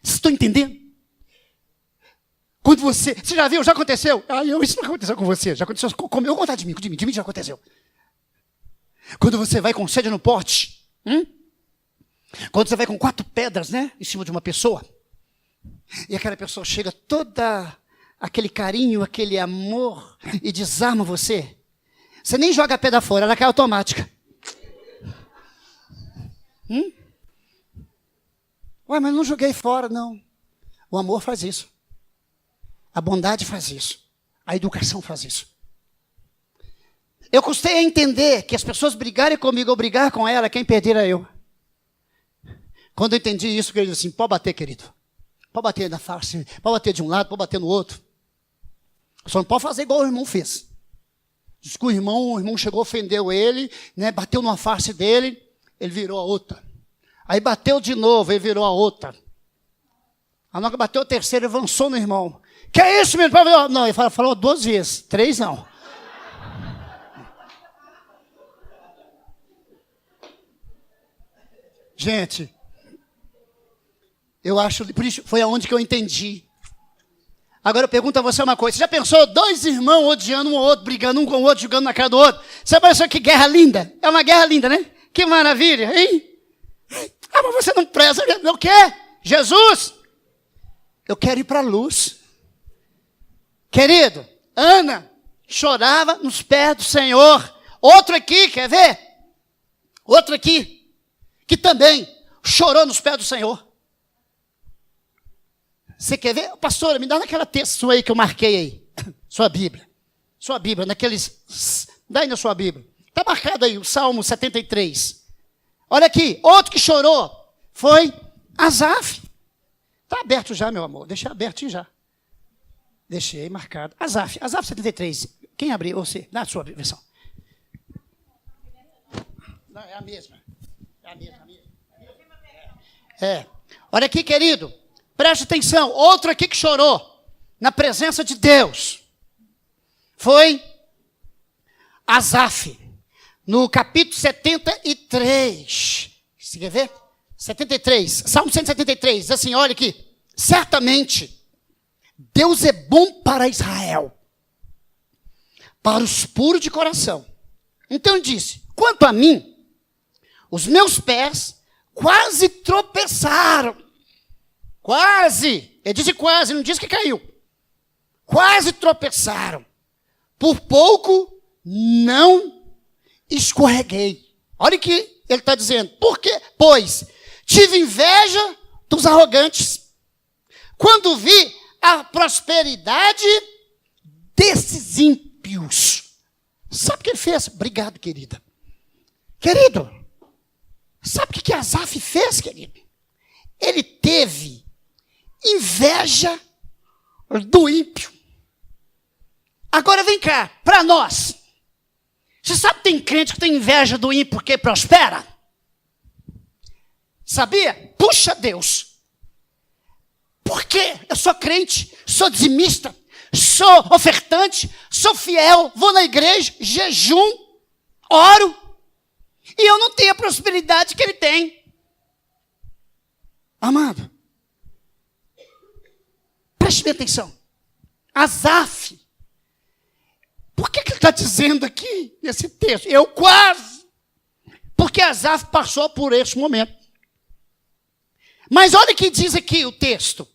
Vocês estão entendendo? Quando você já viu, já aconteceu? Isso não aconteceu com você, já aconteceu comigo. Eu vou contar de mim já aconteceu. Quando você vai com sede no pote, quando você vai com 4 pedras, né, em cima de uma pessoa, e aquela pessoa chega toda aquele carinho, aquele amor, e desarma você. Você nem joga a pedra fora, ela cai automática. Ué, mas não joguei fora, não. O amor faz isso. A bondade faz isso. A educação faz isso. Eu custei a entender que as pessoas brigarem comigo ou brigar com ela, quem perder era eu. Quando eu entendi isso, eu disse assim, pode bater, querido. Pode bater na face, pode bater de um lado, pode bater no outro. Só não pode fazer igual o irmão fez. Diz que o irmão chegou, ofendeu ele, né, bateu numa face dele, ele virou a outra. Aí bateu de novo, ele virou a outra. A hora que bateu a terceira, ele avançou no irmão. Que é isso, meu irmão? Não, ele falou 2 vezes, 3 não. Gente, eu acho, por isso foi aonde que eu entendi. Agora eu pergunto a você uma coisa, você já pensou 2 irmãos odiando um ao outro, brigando um com o outro, jogando na cara do outro? Você pensou que guerra linda? É uma guerra linda, né? Que maravilha, hein? Ah, mas você não preza, eu quero. Jesus, eu quero ir para a luz. Querido, Ana chorava nos pés do Senhor. Outro aqui, quer ver? Outro aqui, que também chorou nos pés do Senhor. Você quer ver? Pastora, me dá naquela texto sua aí que eu marquei aí. Sua Bíblia, naqueles... Dá aí na sua Bíblia. Está marcado aí o Salmo 73. Olha aqui, outro que chorou foi Asaf. Está aberto já, meu amor. Deixei aberto já. Deixei marcado. Asaf 73. Quem abriu? Você, na sua versão. Não, é a mesma. Olha aqui, querido. Preste atenção. Outro aqui que chorou na presença de Deus foi Asaf. No capítulo 73. Você quer ver? 73. Salmo 173. Diz assim, olha aqui. Certamente, Deus é bom para Israel, para os puros de coração. Então disse, quanto a mim, os meus pés quase tropeçaram. Quase. Ele disse quase, não disse que caiu. Quase tropeçaram. Por pouco não escorreguei. Olha o que ele está dizendo. Por quê? Pois tive inveja dos arrogantes, quando vi a prosperidade desses ímpios. Sabe o que ele fez? Obrigado, querida. Querido, sabe o que Asaf fez, querido? Ele teve inveja do ímpio. Agora vem cá, para nós. Você sabe que tem crente que tem inveja do ímpio porque prospera? Sabia? Puxa Deus. Porque eu sou crente, sou dizimista, sou ofertante, sou fiel, vou na igreja, jejum, oro, e eu não tenho a prosperidade que ele tem. Amado, preste bem atenção. Asaf, por que ele está dizendo aqui, nesse texto? Eu quase. Porque Asaf passou por esse momento. Mas olha o que diz aqui o texto.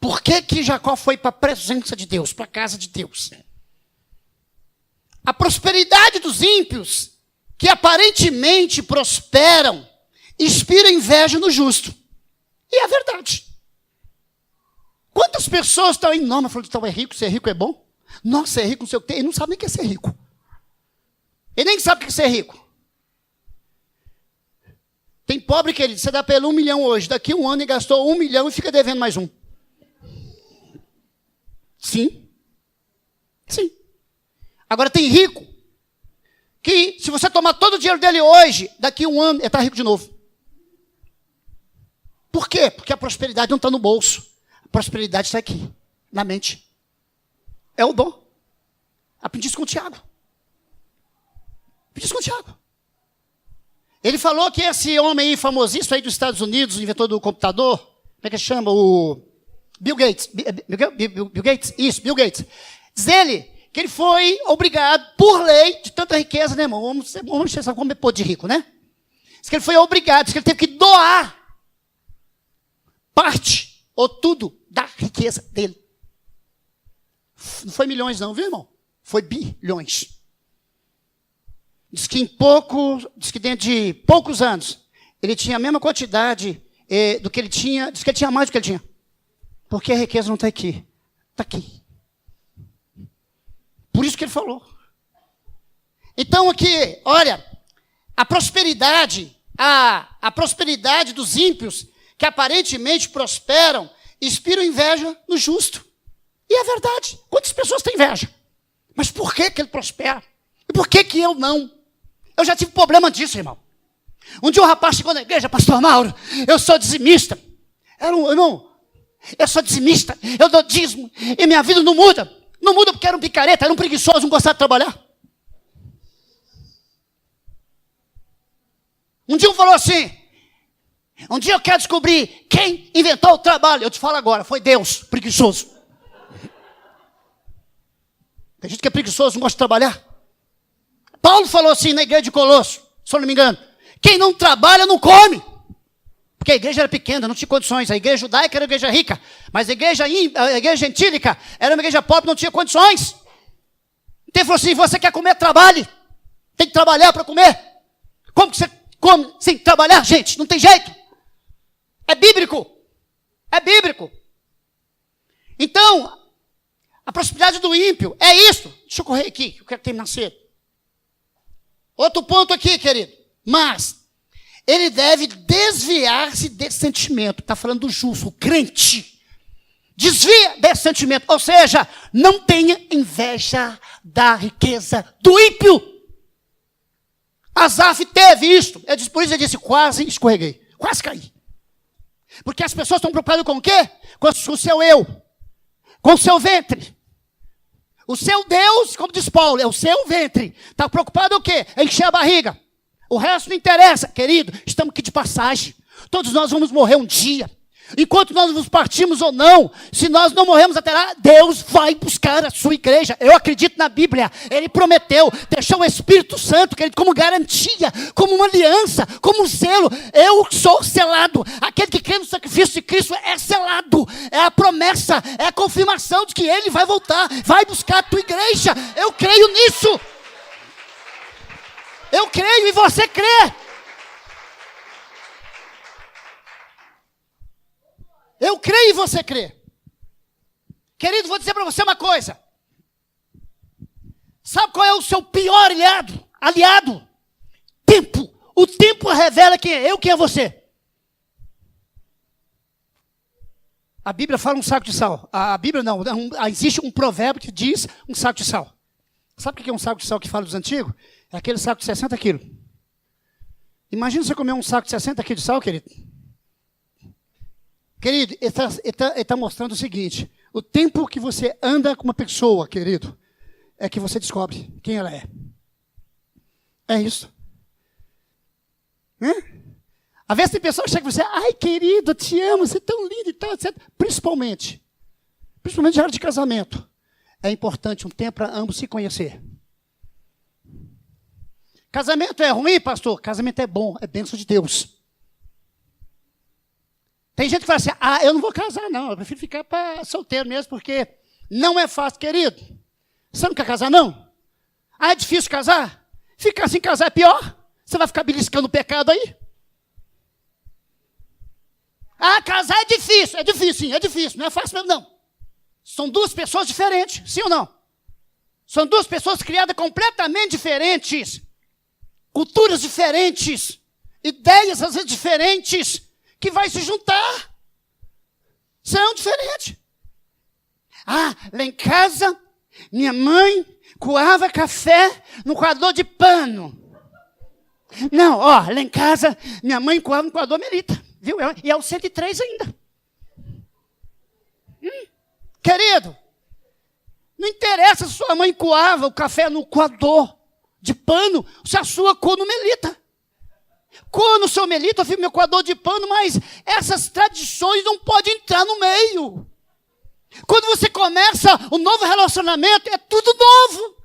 Por que Jacó foi para a presença de Deus, para a casa de Deus? A prosperidade dos ímpios, que aparentemente prosperam, inspira inveja no justo. E é verdade. Quantas pessoas estão aí, não, mas falando que é rico, ser rico é bom? Nossa, ser rico, não sei o que tem. Ele não sabe nem o que é ser rico. Ele nem sabe o que é ser rico. Tem pobre, querido, você dá para ele 1 milhão hoje, daqui 1 ano ele gastou 1 milhão e fica devendo mais 1. Sim. Sim. Agora tem rico, que se você tomar todo o dinheiro dele hoje, daqui 1 ano ele está rico de novo. Por quê? Porque a prosperidade não está no bolso. A prosperidade está aqui, na mente. É o dom. Aprendi isso com o Tiago. Aprendi isso com o Tiago. Ele falou que esse homem aí, famosíssimo aí dos Estados Unidos, inventor do computador, como é que chama? Bill Gates. Bill Gates? Isso, Bill Gates. Diz ele que ele foi obrigado, por lei, de tanta riqueza, né, irmão? Vamos sabe como é pôr de rico, né? Diz que ele foi obrigado, diz que ele teve que doar parte ou tudo da riqueza dele. Não foi milhões não, viu, irmão? Foi bilhões. Diz que dentro de poucos anos, ele tinha a mesma quantidade do que ele tinha, diz que ele tinha mais do que ele tinha. Porque a riqueza não está aqui. Está aqui. Por isso que ele falou. Então aqui, olha, a prosperidade dos ímpios, que aparentemente prosperam, inspiram inveja no justo. E é verdade. Quantas pessoas têm inveja? Mas por que ele prospera? E por que eu não? Eu já tive problema disso, irmão. Um dia um rapaz chegou na igreja, pastor Mauro, eu sou dizimista. Irmão, eu sou dizimista, eu dou dízimo, e minha vida não muda. Não muda porque era um picareta, era um preguiçoso, não gostava de trabalhar. Um dia um falou assim, um dia eu quero descobrir quem inventou o trabalho. Eu te falo agora, foi Deus, preguiçoso. Tem gente que é preguiçoso, não gosta de trabalhar. Paulo falou assim na igreja de Colosso, se eu não me engano, quem não trabalha não come. Porque a igreja era pequena, não tinha condições. A igreja judaica era uma igreja rica, mas a igreja gentílica era uma igreja pobre, não tinha condições. Então ele falou assim, você quer comer, trabalhe. Tem que trabalhar para comer. Como que você come sem trabalhar, gente? Não tem jeito. É bíblico. É bíblico. Então, a prosperidade do ímpio é isso. Deixa eu correr aqui, eu quero terminar cedo. Outro ponto aqui, querido. Mas ele deve desviar-se desse sentimento. Está falando do justo, o crente. Desvia desse sentimento. Ou seja, não tenha inveja da riqueza do ímpio. Asaf teve isso. Por isso ele disse, quase escorreguei. Quase caí. Porque as pessoas estão preocupadas com o quê? Com o seu eu. Com o seu ventre. O seu Deus, como diz Paulo, é o seu ventre. Está preocupado o quê? É encher a barriga. O resto não interessa. Querido, estamos aqui de passagem. Todos nós vamos morrer um dia. Enquanto nós nos partimos ou não, se nós não morremos até lá, Deus vai buscar a sua igreja. Eu acredito na Bíblia. Ele prometeu, deixou o Espírito Santo, querido, como garantia, como uma aliança, como um selo. Eu sou selado. Aquele que crê no sacrifício de Cristo é selado. É a promessa, é a confirmação de que Ele vai voltar, vai buscar a tua igreja. Eu creio nisso. Eu creio e você crê. Eu creio e você crê. Querido, vou dizer para você uma coisa. Sabe qual é o seu pior aliado? Tempo. O tempo revela quem é eu, quem é você. A Bíblia fala um saco de sal. A Bíblia não. Existe um provérbio que diz um saco de sal. Sabe o que é um saco de sal que fala dos antigos? É aquele saco de 60 quilos. Imagina você comer um saco de 60 quilos de sal, querido. Querido, ele está mostrando o seguinte. O tempo que você anda com uma pessoa, querido, é que você descobre quem ela é. É isso. Às vezes tem pessoas que chegam e você, ai, querido, eu te amo, você é tão lindo e tal, etc. Principalmente na hora de casamento. É importante um tempo para ambos se conhecer. Casamento é ruim, pastor? Casamento é bom, é bênção de Deus. Tem gente que fala assim, eu não vou casar não, eu prefiro ficar solteiro mesmo, porque não é fácil, querido. Você não quer casar não? É difícil casar? Ficar sem casar é pior? Você vai ficar beliscando o pecado aí? Casar é difícil sim, é difícil, não é fácil mesmo não. São duas pessoas diferentes, sim ou não? São duas pessoas criadas completamente diferentes, culturas diferentes, ideias às vezes diferentes, que vai se juntar. São diferentes. Lá em casa, minha mãe coava café no coador de pano. Não, lá em casa, minha mãe coava no coador Melita. Viu? E é o 103 ainda. Querido, não interessa se sua mãe coava o café no coador de pano, se a sua coa no Melita. Coa no seu Melita, eu fico meu coador de pano, mas essas tradições não podem entrar no meio. Quando você começa um novo relacionamento, é tudo novo.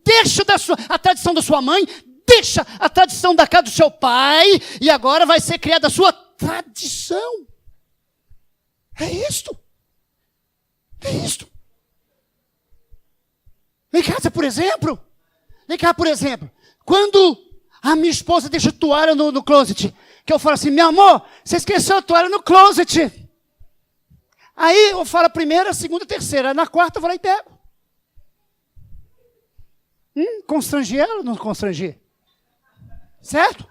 Deixa a tradição da sua mãe, deixa a tradição da casa do seu pai, e agora vai ser criada a sua tradição. É isto. É isto. Vem cá, por exemplo, quando a minha esposa deixa a toalha no closet, que eu falo assim, meu amor, você esqueceu a toalha no closet. Aí eu falo a primeira, a segunda, a terceira. Na quarta eu vou lá e pego. Constrangi ela ou não constrangi? Certo?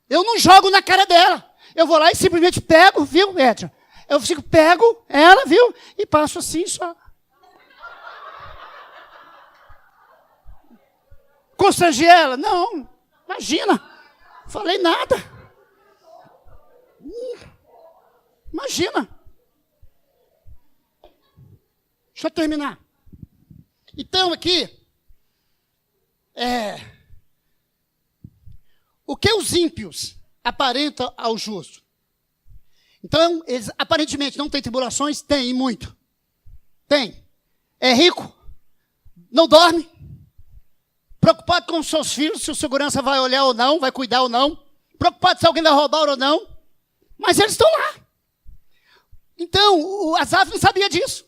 Eu não jogo na cara dela. Eu vou lá e simplesmente pego, viu, Edson? Eu pego ela, viu? E passo assim só. Constrangi ela? Não. Imagina. Falei nada. Imagina. Deixa eu terminar. Então, aqui, o que os ímpios aparentam ao justo? Então, eles aparentemente não têm tribulações? Tem, e muito. Tem. É rico, não dorme, preocupado com os seus filhos, se o segurança vai olhar ou não, vai cuidar ou não, preocupado se alguém vai roubar ou não, mas eles estão lá. Então, o Asaf não sabia disso.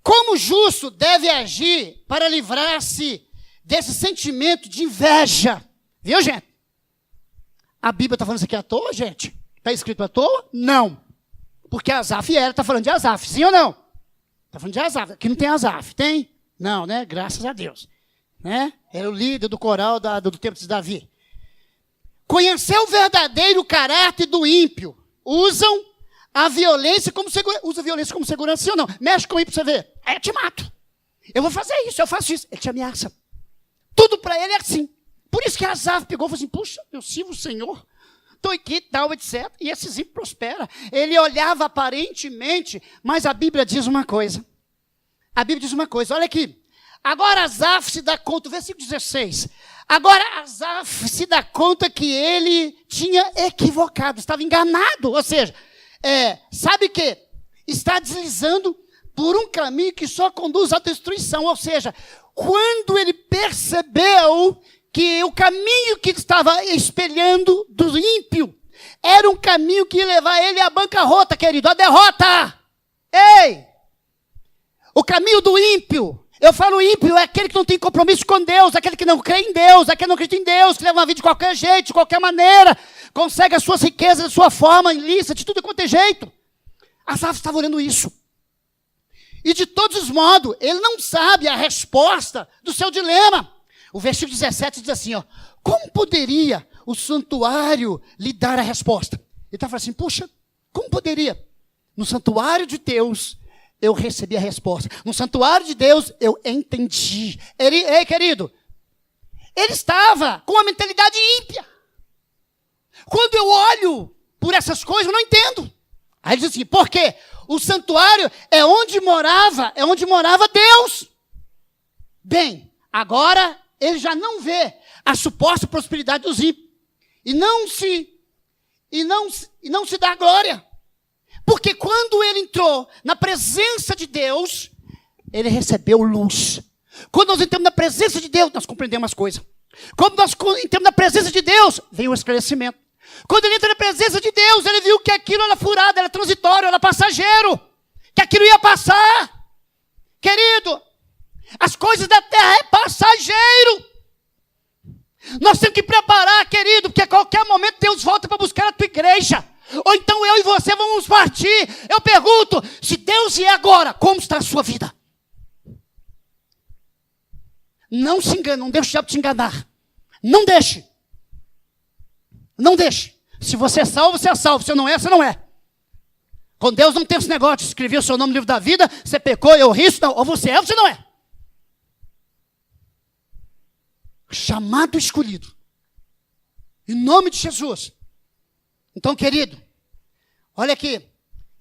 Como o justo deve agir para livrar-se desse sentimento de inveja? Viu, gente? A Bíblia está falando isso aqui à toa, gente? Está escrito à toa? Não. Porque Asaf está falando de Asaf, sim ou não? Está falando de Asaf. Aqui não tem Asaf, tem? Não, né? Graças a Deus. Né? Era o líder do coral do tempo de Davi. Conhecer o verdadeiro caráter do ímpio. Usam a violência como segurança. Usa a violência como segurança, sim ou não? Mexe com o ímpio para você ver. Aí eu te mato. Eu vou fazer isso, eu faço isso. Ele te ameaça. Tudo para ele é assim. Por isso que Asaf pegou e falou assim, puxa, eu sirvo o Senhor. Estou aqui, tal, etc. E esse ímpio prospera. Ele olhava aparentemente, mas a Bíblia diz uma coisa. A Bíblia diz uma coisa, olha aqui. Agora Asaf se dá conta, versículo 16. Agora Asaf se dá conta que ele tinha equivocado, estava enganado. Ou seja, sabe que está deslizando por um caminho que só conduz à destruição. Ou seja, quando ele percebeu que o caminho que estava espelhando do ímpio era um caminho que ia levar ele à bancarrota, querido, à derrota. Ei! O caminho do ímpio, eu falo ímpio, é aquele que não tem compromisso com Deus, aquele que não crê em Deus, aquele que não acredita em Deus, que leva uma vida de qualquer jeito, de qualquer maneira, consegue as suas riquezas de sua forma ilícita, de tudo quanto é jeito. Asaf estava olhando isso. E de todos os modos, ele não sabe a resposta do seu dilema. O versículo 17 diz assim, ó, como poderia o santuário lhe dar a resposta? Ele está falando assim, puxa, como poderia? No santuário de Deus, eu recebi a resposta. No santuário de Deus, eu entendi. Ei, querido, ele estava com uma mentalidade ímpia. Quando eu olho por essas coisas, eu não entendo. Aí ele diz assim, por quê? O santuário é onde morava Deus. Bem, agora ele já não vê a suposta prosperidade dos ímpios. E não se dá glória. Porque quando ele entrou na presença de Deus, ele recebeu luz. Quando nós entramos na presença de Deus, nós compreendemos as coisas. Quando nós entramos na presença de Deus, vem o esclarecimento. Quando ele entra na presença de Deus, ele viu que aquilo era furado, era transitório, era passageiro. Que aquilo ia passar. Querido, as coisas da terra é passageiro. Nós temos que preparar, querido, porque a qualquer momento Deus volta para buscar a tua igreja. Ou então eu e você vamos partir. Eu pergunto, se Deus vier agora, como está a sua vida? Não se engane, não deixe o diabo te enganar. Não deixe. Não deixe. Se você é salvo, você é salvo. Se não é, você não é. Com Deus não tem esse negócio de escrever o seu nome no livro da vida, você pecou, eu risco, não. Ou você é ou você não é. Chamado escolhido. Em nome de Jesus. Então, querido, olha aqui.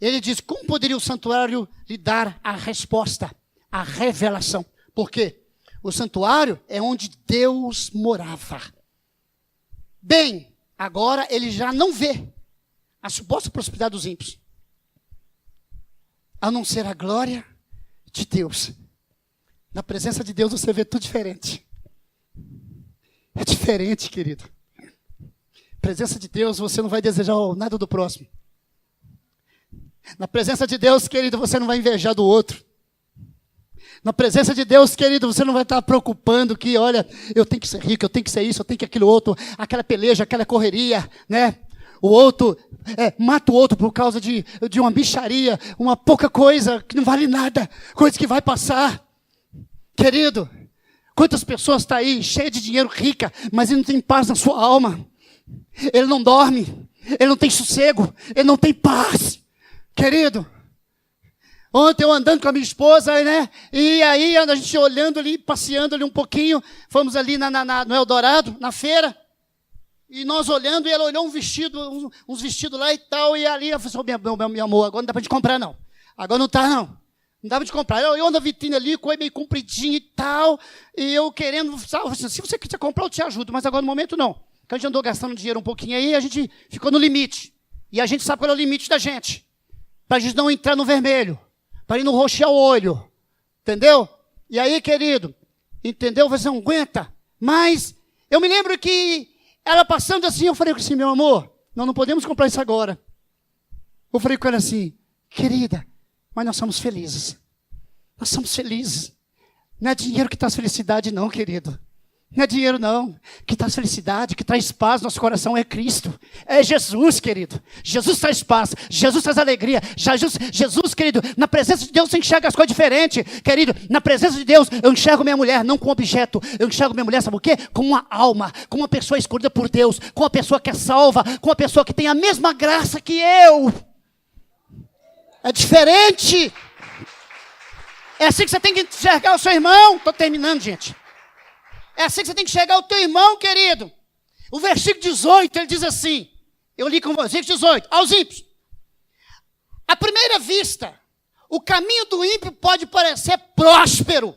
Ele diz, como poderia o santuário lhe dar a resposta, a revelação? Por quê? O santuário é onde Deus morava. Bem, agora ele já não vê a suposta prosperidade dos ímpios. a não ser a glória de Deus. Na presença de Deus você vê tudo diferente. É diferente, querido. Na presença de Deus você não vai desejar nada do próximo. Na presença de Deus, querido, você não vai invejar do outro. Na presença de Deus, querido, você não vai estar preocupando que, olha, eu tenho que ser rico, eu tenho que ser isso, eu tenho que aquilo outro, aquela peleja, aquela correria, né? O outro mata o outro por causa de uma bicharia, uma pouca coisa que não vale nada, coisa que vai passar. Querido, quantas pessoas estão aí, cheias de dinheiro, rica, mas ele não tem paz na sua alma. Ele não dorme, ele não tem sossego, ele não tem paz. Querido, ontem eu andando com a minha esposa, né? E aí a gente olhando ali, passeando ali um pouquinho, fomos ali no Eldorado, na feira, e nós olhando, e ela olhou uns vestidos lá e tal, e ali eu falei, meu amor, agora não dá pra gente comprar não. Agora não tá não. Não dá pra gente comprar. Eu ando a vitrine ali, coisa meio compridinha e tal, e eu querendo, sabe, se você quiser comprar eu te ajudo, mas agora no momento não. Porque a gente andou gastando dinheiro um pouquinho aí, a gente ficou no limite. E a gente sabe qual é o limite da gente. Para a gente não entrar no vermelho, para ele não roxear o olho, entendeu? E aí, querido, entendeu? Você não aguenta. Mas eu me lembro que ela passando assim, eu falei assim, meu amor, nós não podemos comprar isso agora. Eu falei com ela assim, querida, mas nós somos felizes. Nós somos felizes. Não é dinheiro que traz felicidade não, querido. Não é dinheiro não, que traz felicidade, que traz paz no nosso coração é Cristo. É Jesus, querido. Jesus traz paz, Jesus traz alegria. Jesus, querido, na presença de Deus você enxerga as coisas diferentes. Querido, na presença de Deus eu enxergo minha mulher não como objeto. Eu enxergo minha mulher, sabe o quê? Como uma alma, como uma pessoa escolhida por Deus, como uma pessoa que é salva, como uma pessoa que tem a mesma graça que eu. É diferente. É assim que você tem que enxergar o seu irmão. Estou terminando, gente. É assim que você tem que chegar ao teu irmão, querido. O versículo 18, ele diz assim, eu li com você, versículo 18, aos ímpios. À primeira vista, o caminho do ímpio pode parecer próspero.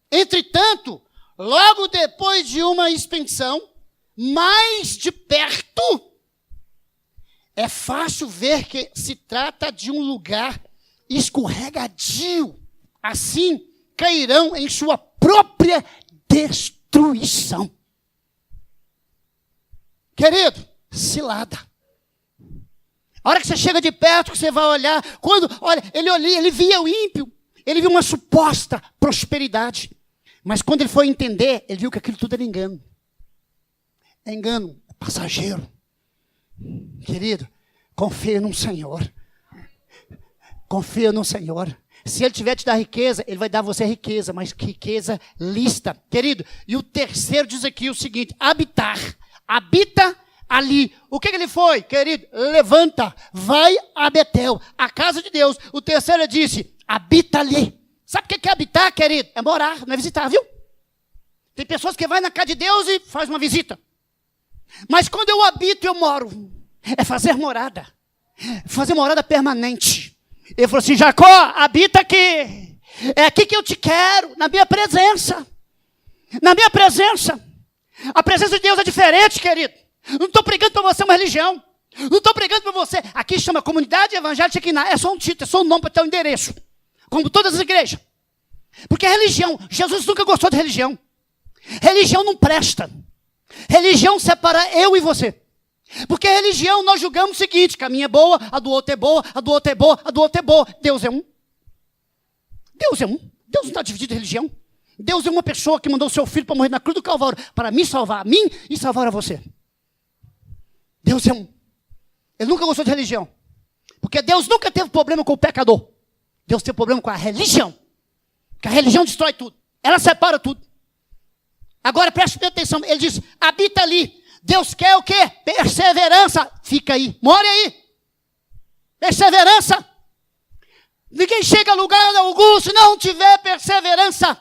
Entretanto, logo depois de uma inspeção, mais de perto, é fácil ver que se trata de um lugar escorregadio. Assim, cairão em sua própria destruição. Querido, cilada. A hora que você chega de perto, que você vai olhar, olha, ele via o ímpio, ele viu uma suposta prosperidade. Mas quando ele foi entender, ele viu que aquilo tudo era engano. É engano, é passageiro. Querido, confia no Senhor. Confia no Senhor. Se ele tiver te dar riqueza, ele vai dar a você riqueza, mas riqueza lícita. Querido, e o terceiro diz aqui o seguinte, habitar. Habita ali. O que ele foi? Querido, levanta, vai a Betel, a casa de Deus. O terceiro disse, habita ali. Sabe o que é habitar, querido? É morar, não é visitar, viu? Tem pessoas que vão na casa de Deus e faz uma visita. Mas quando eu habito, eu moro. É fazer morada. Fazer morada permanente. Ele falou assim, Jacó, habita aqui. É aqui que eu te quero, na minha presença. Na minha presença. A presença de Deus é diferente, querido. Não estou pregando para você uma religião. Não estou pregando para você. Aqui chama Comunidade Evangélica Shekinah. É só um título, é só um nome para ter um endereço. Como todas as igrejas. Porque é religião. Jesus nunca gostou de religião. Religião não presta. Religião separa eu e você. Porque religião nós julgamos o seguinte, que a minha é boa, a do outro é boa, a do outro é boa, a do outro é boa. Deus é um. Deus é um. Deus não está dividido em religião. Deus é uma pessoa que mandou o seu filho para morrer na cruz do Calvário, para me salvar a mim e salvar a você. Deus é um. Ele nunca gostou de religião. Porque Deus nunca teve problema com o pecador. Deus teve problema com a religião. Porque a religião destrói tudo. Ela separa tudo. Agora preste bem atenção. Ele diz, habita ali. Deus quer o quê? Perseverança. Fica aí. More aí. Perseverança. Ninguém chega a lugar algum se não tiver perseverança.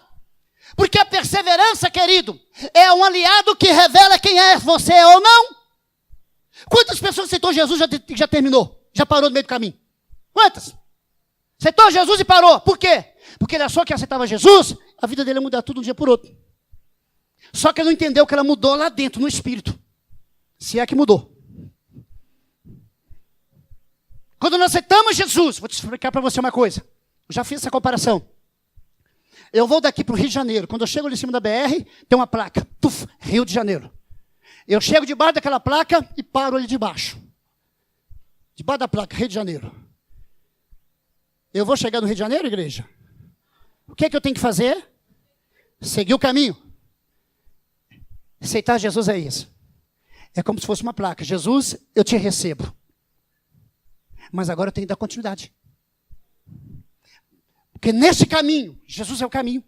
Porque a perseverança, querido, é um aliado que revela quem é você ou não. Quantas pessoas aceitou Jesus e já terminou? Já parou no meio do caminho? Quantas? Aceitou Jesus e parou. Por quê? Porque ele achou que aceitava Jesus, a vida dele ia mudar tudo de um dia por outro. Só que ele não entendeu que ela mudou lá dentro, no espírito. Se é que mudou. Quando nós aceitamos Jesus, vou te explicar para você uma coisa. Eu já fiz essa comparação. Eu vou daqui para o Rio de Janeiro. Quando eu chego ali em cima da BR, tem uma placa. Tuf, Rio de Janeiro. Eu chego debaixo daquela placa e paro ali debaixo. Debaixo da placa, Rio de Janeiro. Eu vou chegar no Rio de Janeiro, igreja? O que é que eu tenho que fazer? Seguir o caminho. Aceitar Jesus é isso. É como se fosse uma placa. Jesus, eu te recebo. Mas agora eu tenho que dar continuidade. Porque nesse caminho, Jesus é o caminho.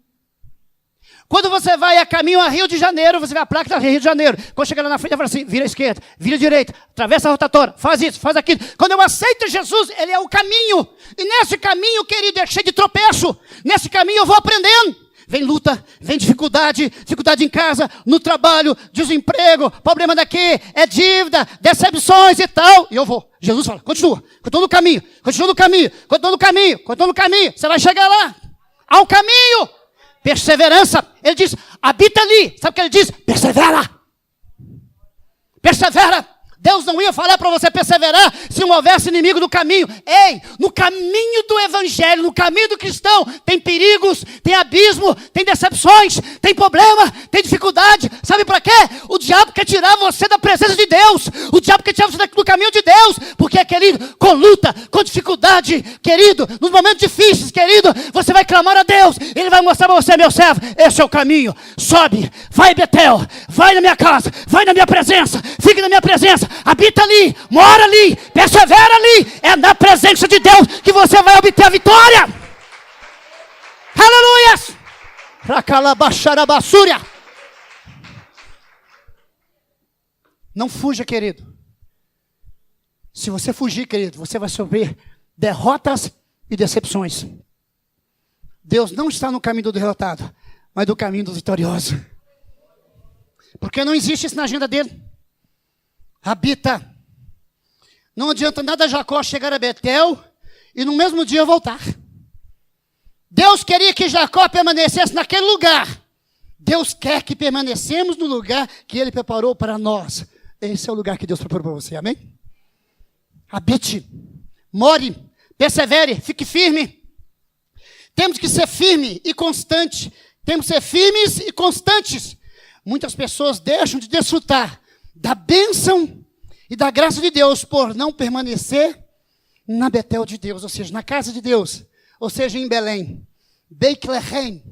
Quando você vai a caminho a Rio de Janeiro, você vê a placa da Rio de Janeiro. Quando chega lá na frente, você fala assim, vira à esquerda, vira à direita, atravessa a rotatória, faz isso, faz aquilo. Quando eu aceito Jesus, Ele é o caminho. E nesse caminho, querido, é cheio de tropeço. Nesse caminho eu vou aprendendo. Vem luta, vem dificuldade em casa, no trabalho, desemprego, problema daqui, é dívida, decepções e tal. E eu vou. Jesus fala, continua no caminho, continua no caminho. Você vai chegar lá, ao caminho. Perseverança. Ele diz, habita ali. Sabe o que ele diz? Persevera. Deus não ia falar para você perseverar se não houvesse inimigo no caminho. Ei, no caminho do evangelho, no caminho do cristão, tem perigos, tem abismo, tem decepções, tem problema, tem dificuldade. Sabe para quê? O diabo quer tirar você da presença de Deus. O diabo quer tirar você do caminho de Deus. Porque, querido, com luta, com dificuldade, querido, nos momentos difíceis, querido, você vai clamar a Deus. Ele vai mostrar para você, meu servo, esse é o caminho. Sobe, vai Betel, vai na minha casa, vai na minha presença, fique na minha presença. Habita ali, mora ali, persevera ali. É na presença de Deus que você vai obter a vitória. Aleluias! Racalabaxarabassúria. Não fuja, querido. Se você fugir, querido, você vai sofrer derrotas e decepções. Deus não está no caminho do derrotado, mas do caminho do vitorioso. Porque não existe isso na agenda dele. Habita. Não adianta nada Jacó chegar a Betel e no mesmo dia voltar. Deus queria que Jacó permanecesse naquele lugar. Deus quer que permanecemos no lugar que Ele preparou para nós. Esse é o lugar que Deus preparou para você, amém? Habite, more, persevere, fique firme. Temos que ser firme e constante. Temos que ser firmes e constantes. Muitas pessoas deixam de desfrutar da bênção e da graça de Deus por não permanecer na Betel de Deus, ou seja, na casa de Deus, ou seja, em Belém. Beit-Lehem,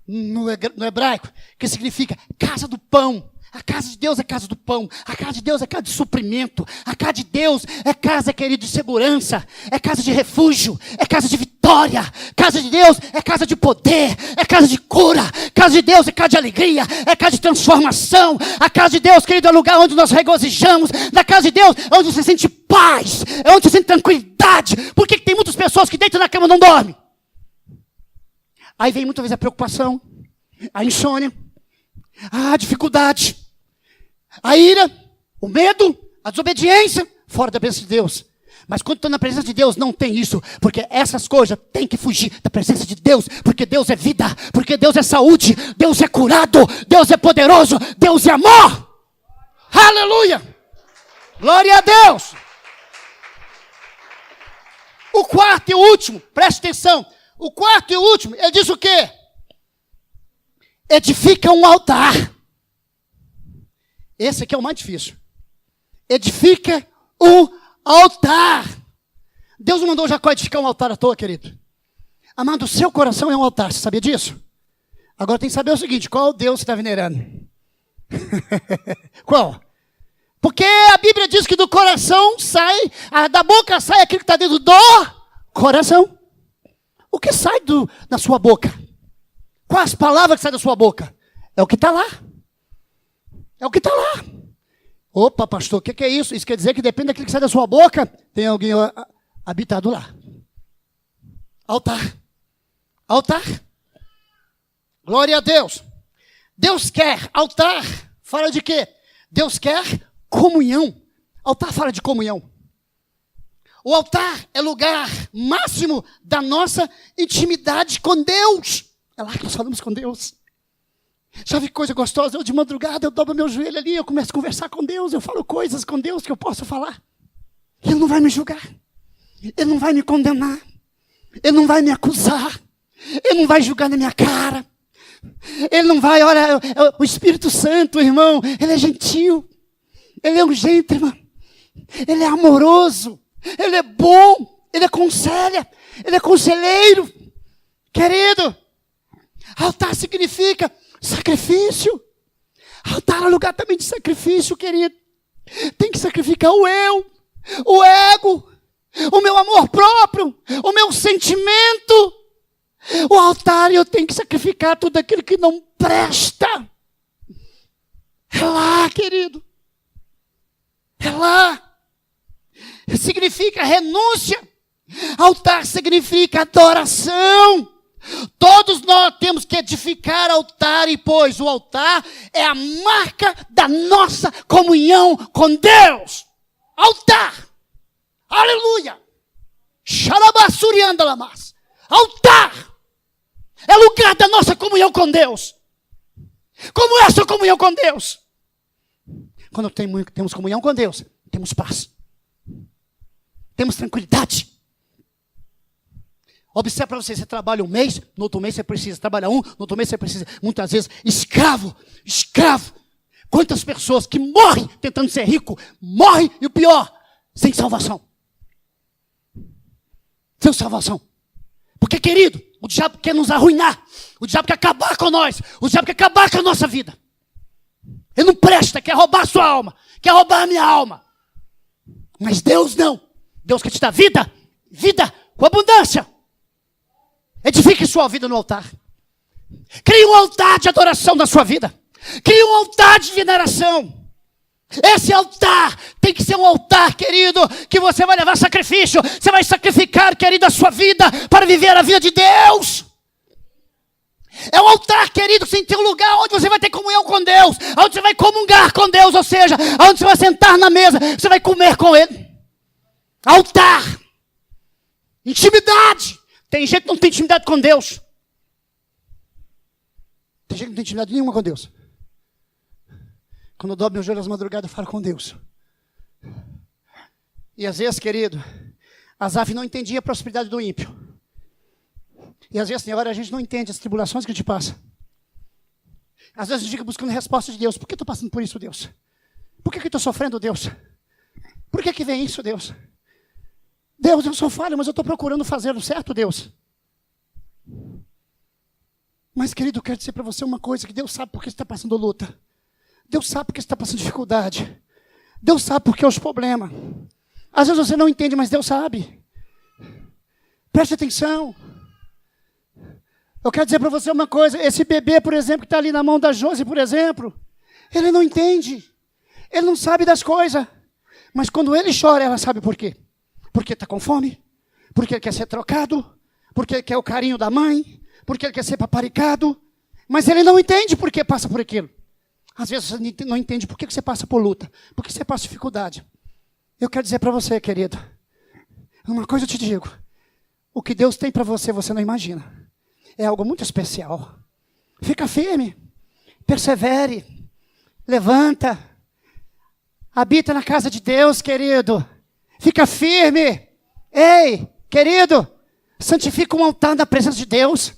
no hebraico, que significa casa do pão. A casa de Deus é casa do pão. A casa de Deus é casa de suprimento. A casa de Deus é casa, querido, de segurança. É casa de refúgio. É casa de vitória. Casa de Deus é casa de poder. É casa de cura. Casa de Deus é casa de alegria. É casa de transformação. A casa de Deus, querido, é o lugar onde nós regozijamos. Na casa de Deus é onde você sente paz. É onde você sente tranquilidade. Por que tem muitas pessoas que deitam na cama e não dormem? Aí vem muitas vezes a preocupação, a insônia, a dificuldade, a ira, o medo, a desobediência, fora da presença de Deus. Mas quando estou na presença de Deus, não tem isso. Porque essas coisas têm que fugir da presença de Deus. Porque Deus é vida, porque Deus é saúde, Deus é curado, Deus é poderoso, Deus é amor. Aleluia! Glória a Deus! O quarto e último, preste atenção. O quarto e último, ele diz o quê? Edifica um altar. Esse aqui é o mais difícil. Edifica um altar. Deus não mandou Jacó edificar um altar à toa, querido. Amado, o seu coração é um altar, você sabia disso? Agora tem que saber o seguinte, qual Deus você está venerando? Qual? Porque a Bíblia diz que do coração sai, da boca sai aquilo que está dentro do coração. O que sai da sua boca? Quais palavras que saem da sua boca? É o que está lá. É o que está lá. Opa, pastor, o que é isso? Isso quer dizer que depende daquilo que sai da sua boca, tem alguém habitado lá. Altar. Altar. Glória a Deus. Deus quer altar. Fala de quê? Deus quer comunhão. Altar fala de comunhão. O altar é lugar máximo da nossa intimidade com Deus. É lá que nós falamos com Deus. Sabe que coisa gostosa? Eu de madrugada, eu dobro meu joelho ali, eu começo a conversar com Deus, eu falo coisas com Deus que eu posso falar. E Ele não vai me julgar. Ele não vai me condenar. Ele não vai me acusar. Ele não vai julgar na minha cara. Ele não vai, olha, o Espírito Santo, irmão, ele é gentil. Ele é um gentleman. Ele é amoroso. Ele é bom. Ele aconselha. Ele é conselheiro. Querido, altar significa sacrifício. Altar é lugar também de sacrifício, querido. Tem que sacrificar o eu, o ego, o meu amor próprio, o meu sentimento. O altar, eu tenho que sacrificar tudo aquilo que não presta. É lá, querido. É lá. Significa renúncia. Altar significa adoração. Todos nós temos que edificar altar, e pois o altar é a marca da nossa comunhão com Deus. Altar. Aleluia. Xarabassuriandalamas. Altar é lugar da nossa comunhão com Deus. Como é a sua comunhão com Deus? Quando temos comunhão com Deus, temos paz. Temos tranquilidade. Observe para você trabalha um mês, no outro mês você precisa trabalhar no outro mês você precisa, muitas vezes, escravo. Quantas pessoas que morrem tentando ser rico, morrem, e o pior, sem salvação. Sem salvação. Porque, querido, o diabo quer nos arruinar, o diabo quer acabar com nós, o diabo quer acabar com a nossa vida. Ele não presta, quer roubar a sua alma, quer roubar a minha alma. Mas Deus não. Deus quer te dar vida com abundância. Edifique sua vida no altar. Crie um altar de adoração na sua vida. Crie um altar de veneração. Esse altar tem que ser um altar, querido, que você vai levar sacrifício. Você vai sacrificar, querido, a sua vida para viver a vida de Deus. É um altar, querido, sem ter um lugar onde você vai ter comunhão com Deus, onde você vai comungar com Deus, ou seja, onde você vai sentar na mesa, você vai comer com Ele. Altar. Intimidade. Tem gente que não tem intimidade com Deus. Tem gente que não tem intimidade nenhuma com Deus. Quando eu dobro meu joelho às madrugadas, eu falo com Deus. E às vezes, querido, Asaf não entendia a prosperidade do ímpio. E às vezes, tem hora, a gente não entende as tribulações que a gente passa. Às vezes a gente fica buscando resposta de Deus. Por que eu estou passando por isso, Deus? Por que eu estou sofrendo, Deus? Por que vem isso, Deus? Deus, eu sou falho, mas eu estou procurando fazer o certo, Deus. Mas, querido, eu quero dizer para você uma coisa, que Deus sabe por que você está passando luta. Deus sabe por que você está passando dificuldade. Deus sabe por que é os problemas. Às vezes você não entende, mas Deus sabe. Preste atenção. Eu quero dizer para você uma coisa, esse bebê, por exemplo, que está ali na mão da Josi, por exemplo, ele não entende. Ele não sabe das coisas. Mas quando ele chora, ela sabe por quê. Porque está com fome, porque ele quer ser trocado, porque ele quer o carinho da mãe, porque ele quer ser paparicado, mas ele não entende por que passa por aquilo. Às vezes você não entende por que você passa por luta, por que você passa dificuldade. Eu quero dizer para você, querido, uma coisa eu te digo, o que Deus tem para você, você não imagina. É algo muito especial. Fica firme, persevere, levanta, habita na casa de Deus, querido. Fica firme. Ei, querido, santifica um altar na presença de Deus.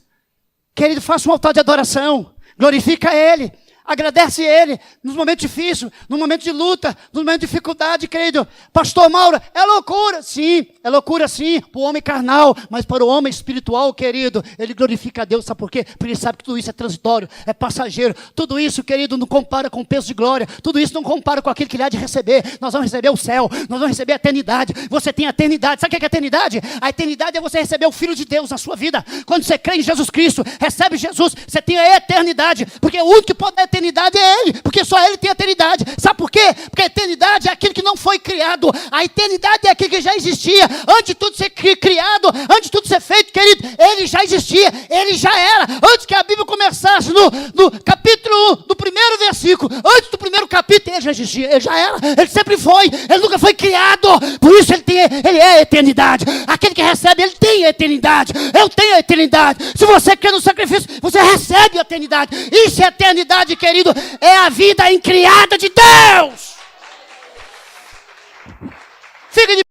Querido, faça um altar de adoração. Glorifica Ele. Agradece Ele nos momentos difíceis, no momento de luta, no momento de dificuldade, querido. Pastor Mauro, é loucura sim, para o homem carnal, mas para o homem espiritual, querido, ele glorifica a Deus, sabe por quê? Porque ele sabe que tudo isso é transitório, é passageiro. Tudo isso, querido, não compara com o peso de glória, tudo isso não compara com aquilo que ele há de receber. Nós vamos receber o céu, nós vamos receber a eternidade. Você tem a eternidade, sabe o que é a eternidade? A eternidade é você receber o Filho de Deus na sua vida. Quando você crê em Jesus Cristo, recebe Jesus, você tem a eternidade, porque o único que pode dar eternidade é Ele, porque só Ele tem a eternidade. Sabe por quê? Porque a eternidade é aquilo que não foi criado. A eternidade é aquilo que já existia. Antes de tudo ser criado, antes de tudo ser feito, querido, Ele já existia, Ele já era. Antes que a Bíblia começasse no capítulo 1, do primeiro versículo, antes do primeiro capítulo, Ele já existia, Ele já era, Ele sempre foi, Ele nunca foi criado. Por isso Ele é a eternidade. Aquele que recebe, Ele tem a eternidade. Eu tenho a eternidade. Se você quer no sacrifício, você recebe a eternidade. Isso é eternidade, querido, é a vida incriada de Deus. Fique de